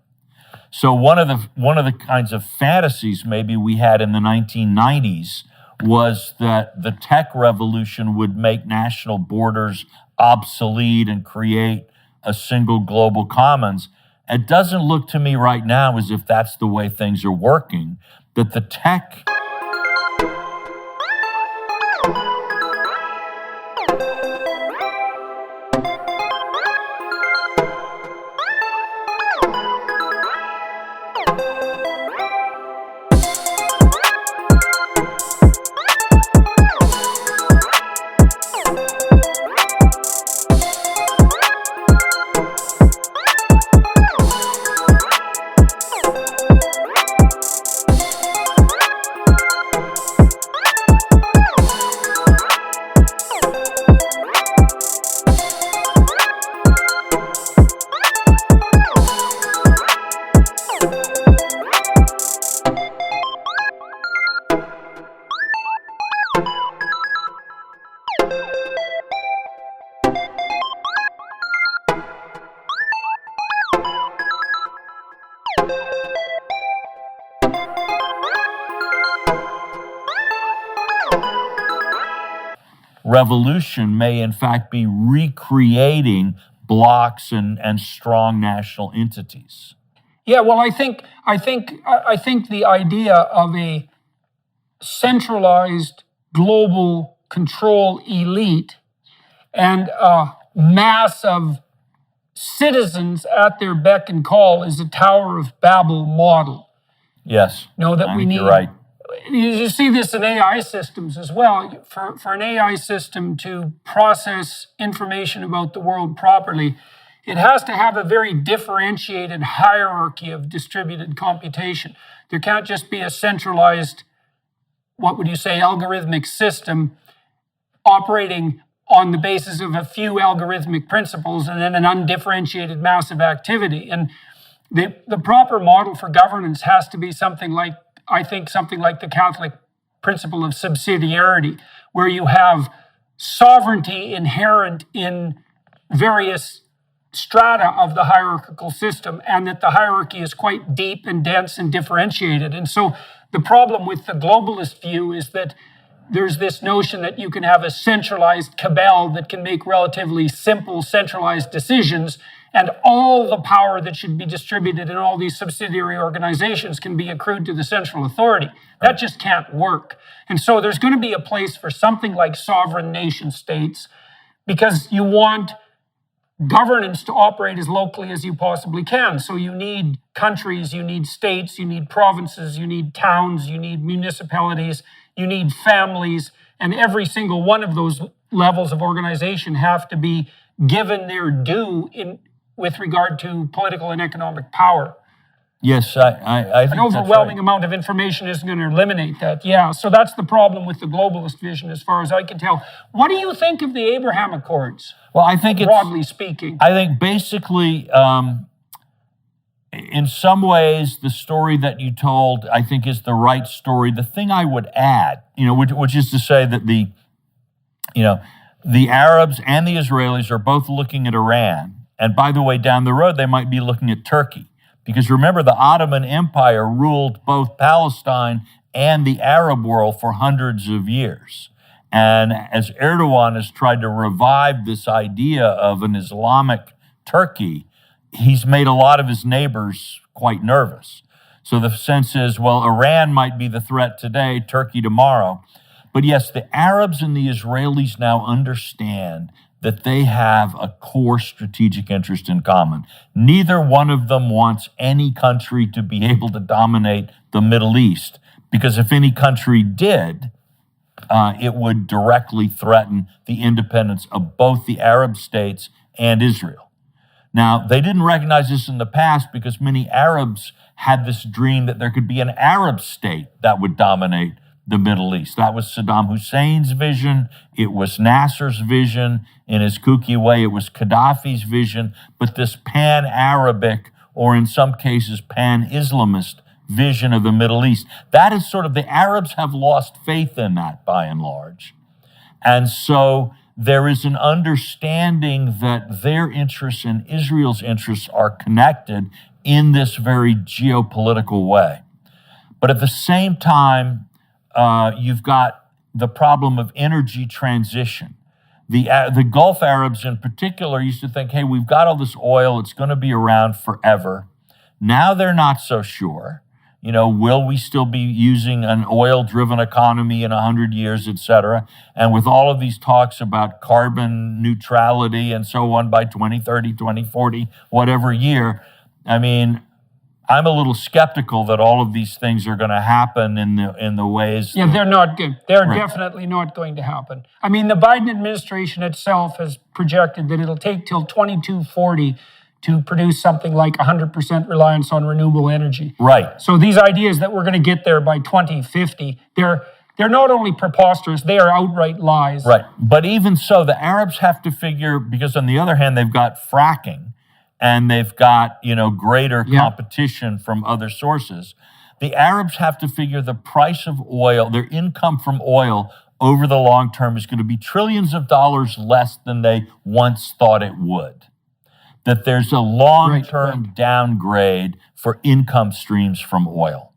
[SPEAKER 2] So one of the kinds of fantasies maybe we had in the 1990s was that the tech revolution would make national borders obsolete and create a single global commons. It doesn't look to me right now as if that's the way things are working, that the tech revolution may in fact be recreating blocks and strong national entities.
[SPEAKER 1] Yeah, well, I think the idea of a centralized global control elite and a mass of citizens at their beck and call is a Tower of Babel model.
[SPEAKER 2] Yes,
[SPEAKER 1] That we need.
[SPEAKER 2] You're right.
[SPEAKER 1] You see this in AI systems as well. For an AI system to process information about the world properly, it has to have a very differentiated hierarchy of distributed computation. There can't just be a centralized, what would you say, algorithmic system operating on the basis of a few algorithmic principles and then an undifferentiated massive activity. And the proper model for governance has to be something like, I think, something like the Catholic principle of subsidiarity, where you have sovereignty inherent in various strata of the hierarchical system, and that the hierarchy is quite deep and dense and differentiated. And so the problem with the globalist view is that there's this notion that you can have a centralized cabal that can make relatively simple centralized decisions, and all the power that should be distributed in all these subsidiary organizations can be accrued to the central authority. That just can't work. And so there's going to be a place for something like sovereign nation states, because you want governance to operate as locally as you possibly can. So you need countries, you need states, you need provinces, you need towns, you need municipalities, you need families, and every single one of those levels of organization have to be given their due with regard to political and economic power.
[SPEAKER 2] Yes, I think
[SPEAKER 1] an overwhelming amount of information isn't going to eliminate that. Yeah, so that's the problem with the globalist vision, as far as I can tell. What do you think of the Abraham Accords?
[SPEAKER 2] Well, I think
[SPEAKER 1] broadly speaking,
[SPEAKER 2] I think basically, in some ways, the story that you told, I think, is the right story. The thing I would add, which is to say that the Arabs and the Israelis are both looking at Iran, and by the way, down the road they might be looking at Turkey. Because remember, the Ottoman Empire ruled both Palestine and the Arab world for hundreds of years. And as Erdogan has tried to revive this idea of an Islamic Turkey, he's made a lot of his neighbors quite nervous. So the sense is, well, Iran might be the threat today, Turkey tomorrow. But yes, the Arabs and the Israelis now understand that they have a core strategic interest in common. Neither one of them wants any country to be able to dominate the Middle East, because if any country did, it would directly threaten the independence of both the Arab states and Israel. Now, they didn't recognize this in the past because many Arabs had this dream that there could be an Arab state that would dominate the Middle East. That was Saddam Hussein's vision. It was Nasser's vision. In his kooky way, it was Gaddafi's vision. But this pan-Arabic, or in some cases pan-Islamist vision of the Middle East, that is sort of, the Arabs have lost faith in that by and large. And so there is an understanding that their interests and Israel's interests are connected in this very geopolitical way. But at the same time, you've got the problem of energy transition. The Gulf Arabs in particular used to think, hey, we've got all this oil, it's going to be around forever. Now they're not so sure. Will we still be using an oil-driven economy in 100 years, et cetera? And with all of these talks about carbon neutrality and so on by 2030, 2040, whatever year, I mean, I'm a little skeptical that all of these things are going to happen in the ways.
[SPEAKER 1] Yeah, they're not good. They're definitely not going to happen. I mean, the Biden administration itself has projected that it'll take till 2240 to produce something like 100% reliance on renewable energy.
[SPEAKER 2] Right.
[SPEAKER 1] So these ideas that we're going to get there by 2050, they're not only preposterous, they are outright lies.
[SPEAKER 2] Right. But even so, the Arabs have to figure, because on the other hand, they've got fracking, and they've got, greater competition from other sources. The Arabs have to figure the price of oil, their income from oil over the long term is going to be trillions of dollars less than they once thought it would. That there's a long-term downgrade for income streams from oil.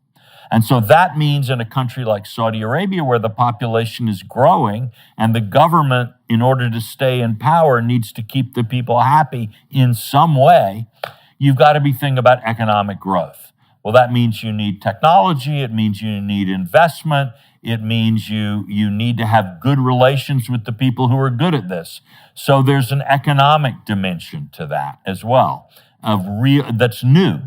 [SPEAKER 2] And so that means in a country like Saudi Arabia, where the population is growing and the government, in order to stay in power, needs to keep the people happy in some way, you've got to be thinking about economic growth. Well, that means you need technology. It means you need investment. It means you need to have good relations with the people who are good at this. So there's an economic dimension to that as well, that's new,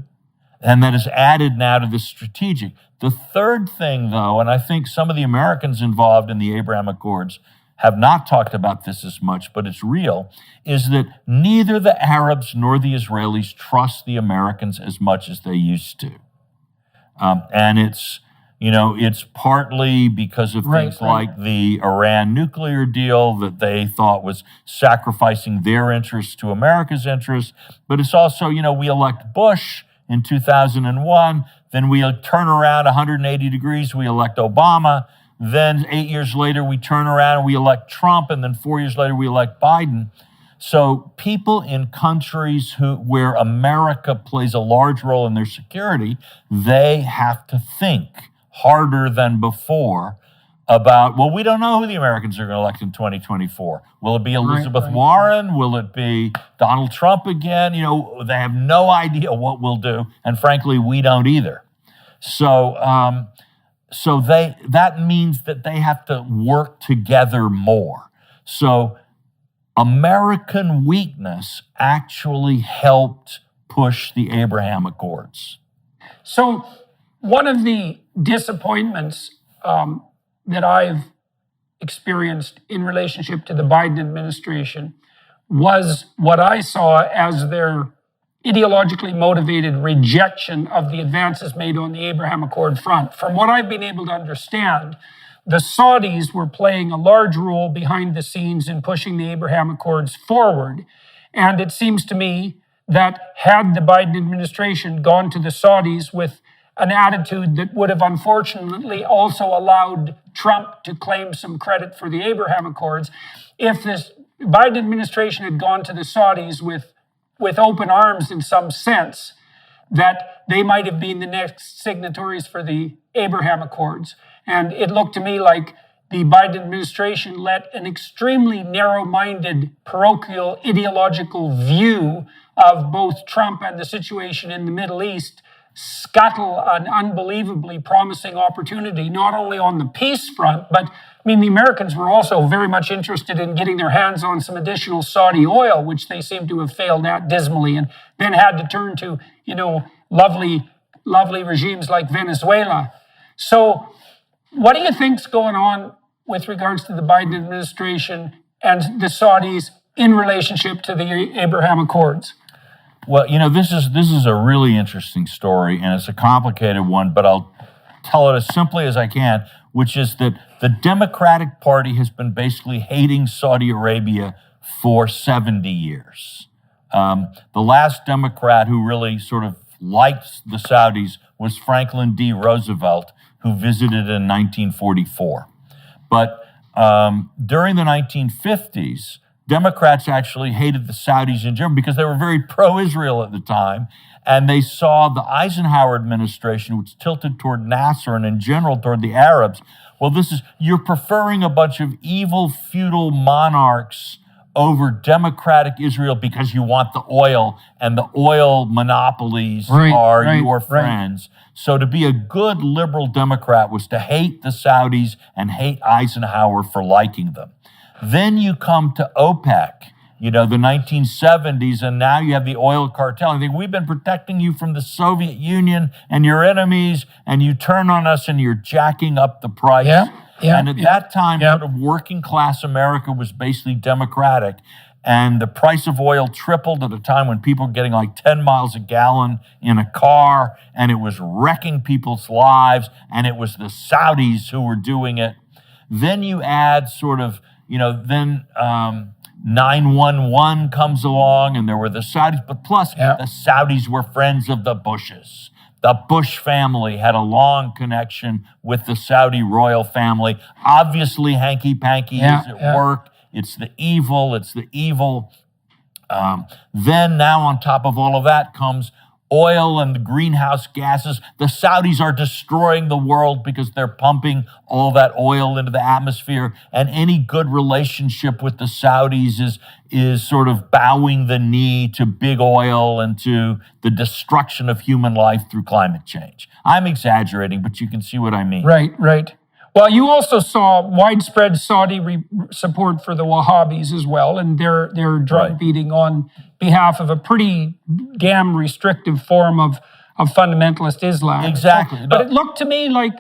[SPEAKER 2] and that is added now to the strategic. The third thing, though, and I think some of the Americans involved in the Abraham Accords have not talked about this as much, but it's real, is that neither the Arabs nor the Israelis trust the Americans as much as they used to. And it's partly because of things like the Iran nuclear deal that they thought was sacrificing their interests to America's interests. But it's also, we elect Bush in 2001, then we turn around 180 degrees, we elect Obama. Then 8 years later, we turn around and we elect Trump, and then 4 years later, we elect Biden. So people in countries where America plays a large role in their security, they have to think harder than before about, well, we don't know who the Americans are going to elect in 2024. Will it be Elizabeth Warren? Will it be Donald Trump again? They have no idea what we'll do, and frankly, we don't either. So that means that they have to work together more. So American weakness actually helped push the Abraham Accords.
[SPEAKER 1] So one of the disappointments that I've experienced in relationship to the Biden administration was what I saw as their ideologically motivated rejection of the advances made on the Abraham Accord front. From what I've been able to understand, the Saudis were playing a large role behind the scenes in pushing the Abraham Accords forward. And it seems to me that had the Biden administration gone to the Saudis with an attitude that would have unfortunately also allowed Trump to claim some credit for the Abraham Accords, if this Biden administration had gone to the Saudis with open arms in some sense, that they might have been the next signatories for the Abraham Accords. And it looked to me like the Biden administration let an extremely narrow-minded, parochial, ideological view of both Trump and the situation in the Middle East scuttle an unbelievably promising opportunity, not only on the peace front, but the Americans were also very much interested in getting their hands on some additional Saudi oil, which they seem to have failed at dismally, and then had to turn to, lovely regimes like Venezuela. So what do you think's going on with regards to the Biden administration and the Saudis in relationship to the Abraham Accords?
[SPEAKER 2] Well, this is a really interesting story, and it's a complicated one, but I'll tell it as simply as I can, which is that the Democratic Party has been basically hating Saudi Arabia for 70 years. The last Democrat who really sort of liked the Saudis was Franklin D. Roosevelt, who visited in 1944. But during the 1950s, Democrats actually hated the Saudis in general because they were very pro-Israel at the time, and they saw the Eisenhower administration, which tilted toward Nasser and in general toward the Arabs. Well, you're preferring a bunch of evil feudal monarchs over democratic Israel because you want the oil, and the oil monopolies are your friends. So to be a good liberal Democrat was to hate the Saudis and hate Eisenhower for liking them. Then you come to OPEC, the 1970s, and now you have the oil cartel. I think we've been protecting you from the Soviet Union and your enemies, and you turn on us and you're jacking up the price. And at that time, sort of working class America was basically democratic. And the price of oil tripled at a time when people were getting like 10 miles a gallon in a car, and it was wrecking people's lives, and it was the Saudis who were doing it. Then you add sort of, then 911 comes along, and there were the Saudis, but plus the Saudis were friends of the Bushes. The Bush family had a long connection with the Saudi royal family. Obviously, hanky-panky is at work. It's the evil. Then now on top of all of that comes oil and the greenhouse gases. The Saudis are destroying the world because they're pumping all that oil into the atmosphere. And any good relationship with the Saudis is sort of bowing the knee to big oil and to the destruction of human life through climate change. I'm exaggerating, but you can see what I mean.
[SPEAKER 1] Right. Well, you also saw widespread Saudi support for the Wahhabis as well, and their drum beating on behalf of a pretty damn restrictive form of fundamentalist Islam.
[SPEAKER 2] Exactly.
[SPEAKER 1] But it looked to me like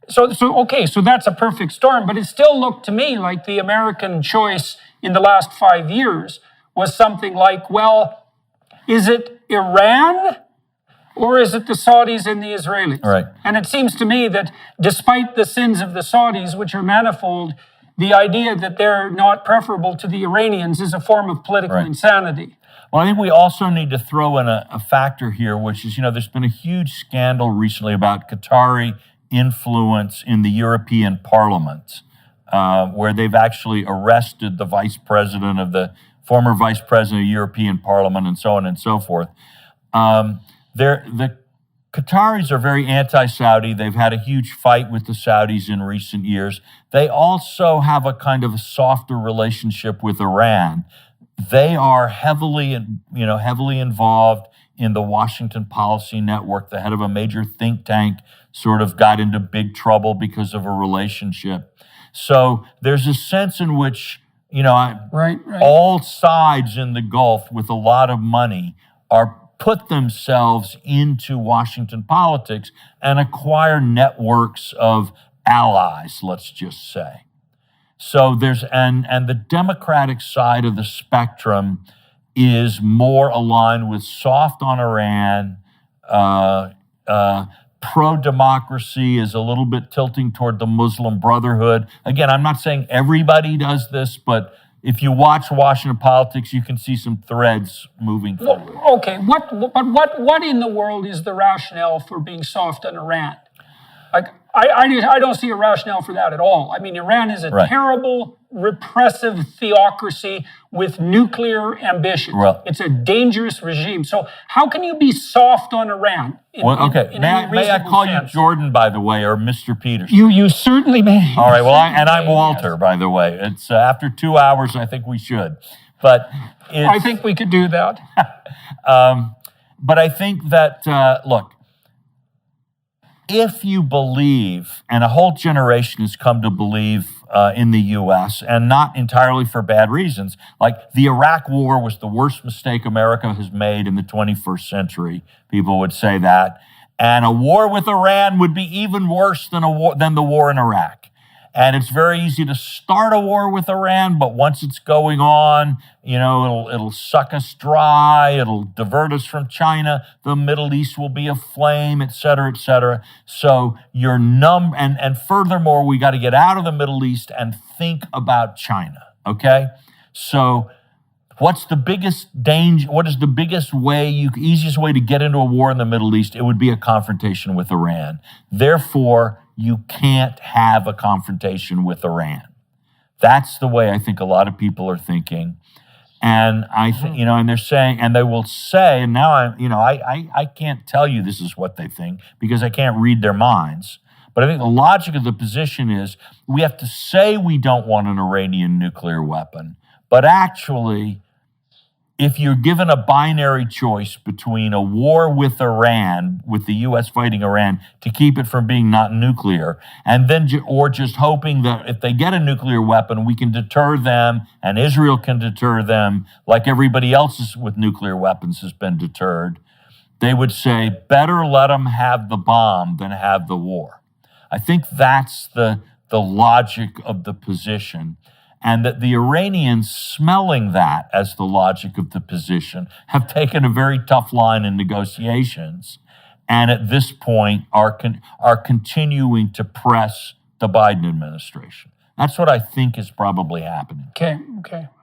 [SPEAKER 1] So that's a perfect storm, but it still looked to me like the American choice in the last 5 years was something like, well, is it Iran or is it the Saudis and the Israelis?
[SPEAKER 2] Right.
[SPEAKER 1] And it seems to me that despite the sins of the Saudis, which are manifold, the idea that they're not preferable to the Iranians is a form of political insanity.
[SPEAKER 2] Well, I think we also need to throw in a factor here, which is, there's been a huge scandal recently about Qatari influence in the European Parliament, where they've actually arrested the former vice president of the European Parliament, and so on and so forth. The Qataris are very anti-Saudi. They've had a huge fight with the Saudis in recent years. They also have a kind of a softer relationship with Iran. They are heavily involved in the Washington Policy Network. The head of a major think tank sort of got into big trouble because of a relationship. So there's a sense in which, all sides in the Gulf with a lot of money put themselves into Washington politics and acquire networks of allies, let's just say. So and the Democratic side of the spectrum is more aligned with soft on Iran. Pro-democracy is a little bit tilting toward the Muslim Brotherhood. Again, I'm not saying everybody does this, but if you watch Washington politics, you can see some threads moving forward.
[SPEAKER 1] Okay, what in the world is the rationale for being soft on Iran? Like, I don't see a rationale for that at all. I mean, Iran is a terrible, repressive theocracy with nuclear ambitions.
[SPEAKER 2] Well,
[SPEAKER 1] it's a dangerous regime. So how can you be soft on Iran?
[SPEAKER 2] May I call you Jordan, by the way, or Mr. Peterson?
[SPEAKER 1] You certainly may.
[SPEAKER 2] All right, I'm Walter, by the way. It's after 2 hours, I think we should. But
[SPEAKER 1] I think we could do that.
[SPEAKER 2] But I think that, look, if you believe, and a whole generation has come to believe in the U.S., and not entirely for bad reasons, like the Iraq War was the worst mistake America has made in the 21st century, people would say that, and a war with Iran would be even worse than the war in Iraq. And it's very easy to start a war with Iran, but once it's going on, it'll suck us dry, it'll divert us from China, the Middle East will be aflame, et cetera, et cetera. So and furthermore, we got to get out of the Middle East and think about China, okay? So what's the biggest danger? What is the easiest way to get into a war in the Middle East? It would be a confrontation with Iran. Therefore, you can't have a confrontation with Iran. That's the way I think a lot of people are thinking. And and they're saying, and they will say, and now I can't tell you this is what they think because I can't read their minds. But I think the logic of the position is we have to say we don't want an Iranian nuclear weapon, but actually, if you're given a binary choice between a war with Iran, with the U.S. fighting Iran to keep it from being not nuclear, and then or just hoping that if they get a nuclear weapon, we can deter them and Israel can deter them like everybody else with nuclear weapons has been deterred, they would say, better let them have the bomb than have the war. I think that's the logic of the position. And that the Iranians, smelling that as the logic of the position, have taken a very tough line in negotiations, and at this point are continuing to press the Biden administration. That's what I think is probably happening.
[SPEAKER 1] Okay.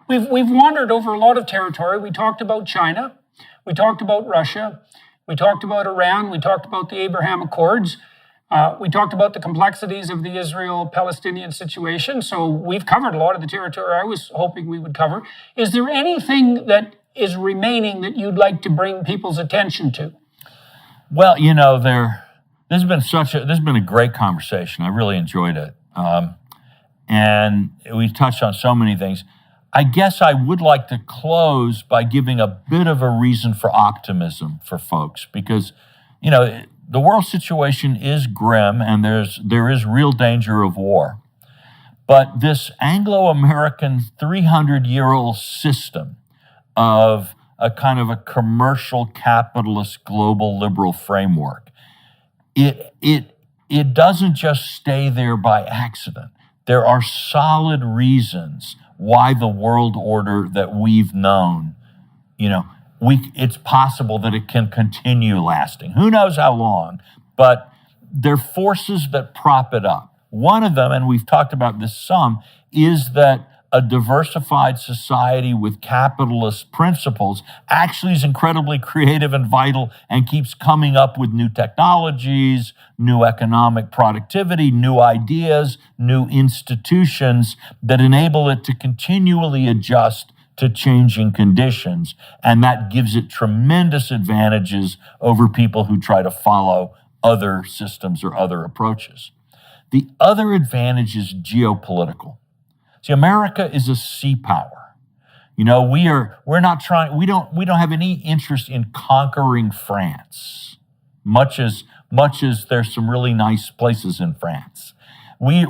[SPEAKER 1] We've wandered over a lot of territory. We talked about China, we talked about Russia, we talked about Iran, we talked about the Abraham Accords. We talked about the complexities of the Israel-Palestinian situation, so we've covered a lot of the territory I was hoping we would cover. Is there anything that is remaining that you'd like to bring people's attention to?
[SPEAKER 2] Well, this has been a great conversation. I really enjoyed it, and we touched on so many things. I guess I would like to close by giving a bit of a reason for optimism for folks, because the world situation is grim and there is real danger of war. But this Anglo-American 300-year-old system of a kind of a commercial capitalist global liberal framework, it it doesn't just stay there by accident. There are solid reasons why the world order that we've known, it's possible that it can continue lasting. Who knows how long, but there are forces that prop it up. One of them, and we've talked about this some, is that a diversified society with capitalist principles actually is incredibly creative and vital and keeps coming up with new technologies, new economic productivity, new ideas, new institutions that enable it to continually adjust to changing conditions. And that gives it tremendous advantages over people who try to follow other systems or other approaches. The other advantage is geopolitical. See, America is a sea power. We don't have any interest in conquering France, much as there's some really nice places in France. We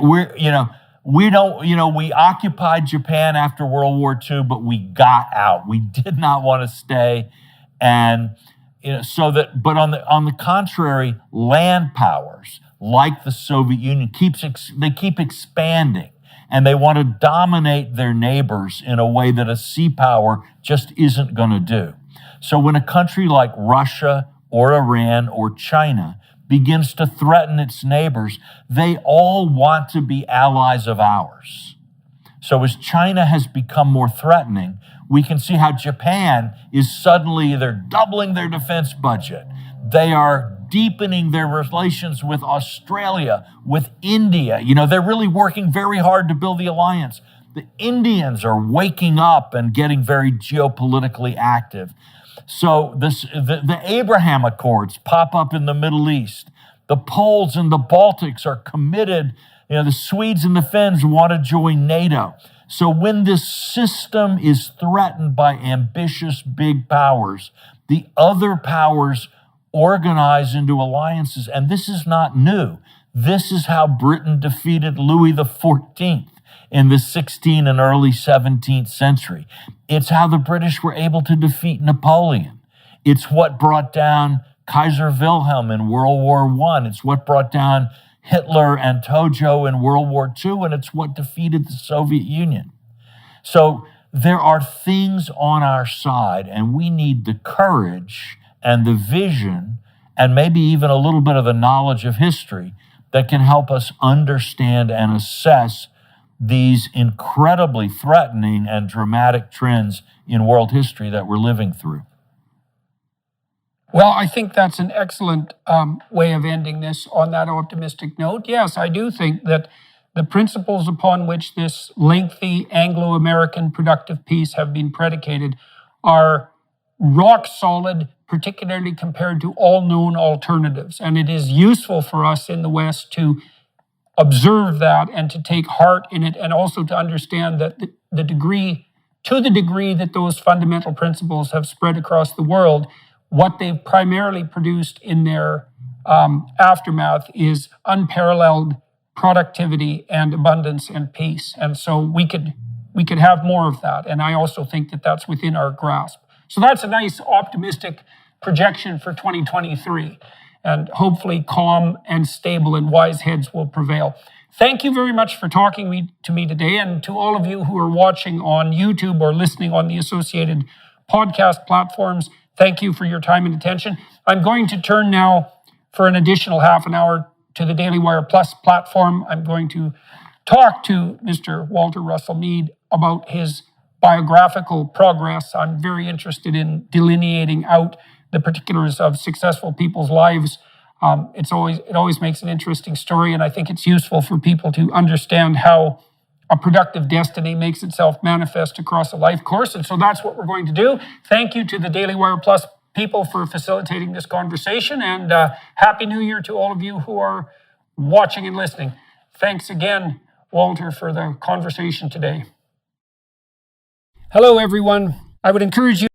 [SPEAKER 2] occupied Japan after World War II, but we got out. We did not want to stay. And but on the contrary, land powers like the Soviet Union keep expanding, and they want to dominate their neighbors in a way that a sea power just isn't going to do. So when a country like Russia or Iran or China begins to threaten its neighbors, they all want to be allies of ours. So as China has become more threatening, we can see how Japan is suddenly, they're doubling their defense budget. They are deepening their relations with Australia, with India. They're really working very hard to build the alliance. The Indians are waking up and getting very geopolitically active. So the Abraham Accords pop up in the Middle East. The Poles and the Baltics are committed. The Swedes and the Finns want to join NATO. So when this system is threatened by ambitious big powers, the other powers organize into alliances. And this is not new. This is how Britain defeated Louis XIV in the 16th and early 17th century. It's how the British were able to defeat Napoleon. It's what brought down Kaiser Wilhelm in World War I. It's what brought down Hitler and Tojo in World War II, and it's what defeated the Soviet Union. So there are things on our side, and we need the courage and the vision, and maybe even a little bit of the knowledge of history that can help us understand and assess these incredibly threatening and dramatic trends in world history that we're living through.
[SPEAKER 1] Well, I think that's an excellent way of ending this on that optimistic note. Yes, I do think that the principles upon which this lengthy Anglo-American productive peace have been predicated are rock solid, particularly compared to all known alternatives. And it is useful for us in the West to observe that and to take heart in it, and also to understand that to the degree that those fundamental principles have spread across the world, what they've primarily produced in their aftermath is unparalleled productivity and abundance and peace. And so we could have more of that. And I also think that that's within our grasp. So that's a nice optimistic projection for 2023. And hopefully calm and stable and wise heads will prevail. Thank you very much for talking to me today, and to all of you who are watching on YouTube or listening on the associated podcast platforms. Thank you for your time and attention. I'm going to turn now for an additional half an hour to the Daily Wire Plus platform. I'm going to talk to Mr. Walter Russell Mead about his biographical progress. I'm very interested in delineating out the particulars of successful people's lives. It always makes an interesting story, and I think it's useful for people to understand how a productive destiny makes itself manifest across a life course. And so that's what we're going to do. Thank you to the Daily Wire Plus people for facilitating this conversation, and Happy New Year to all of you who are watching and listening. Thanks again, Walter, for the conversation today. Hello, everyone. I would encourage you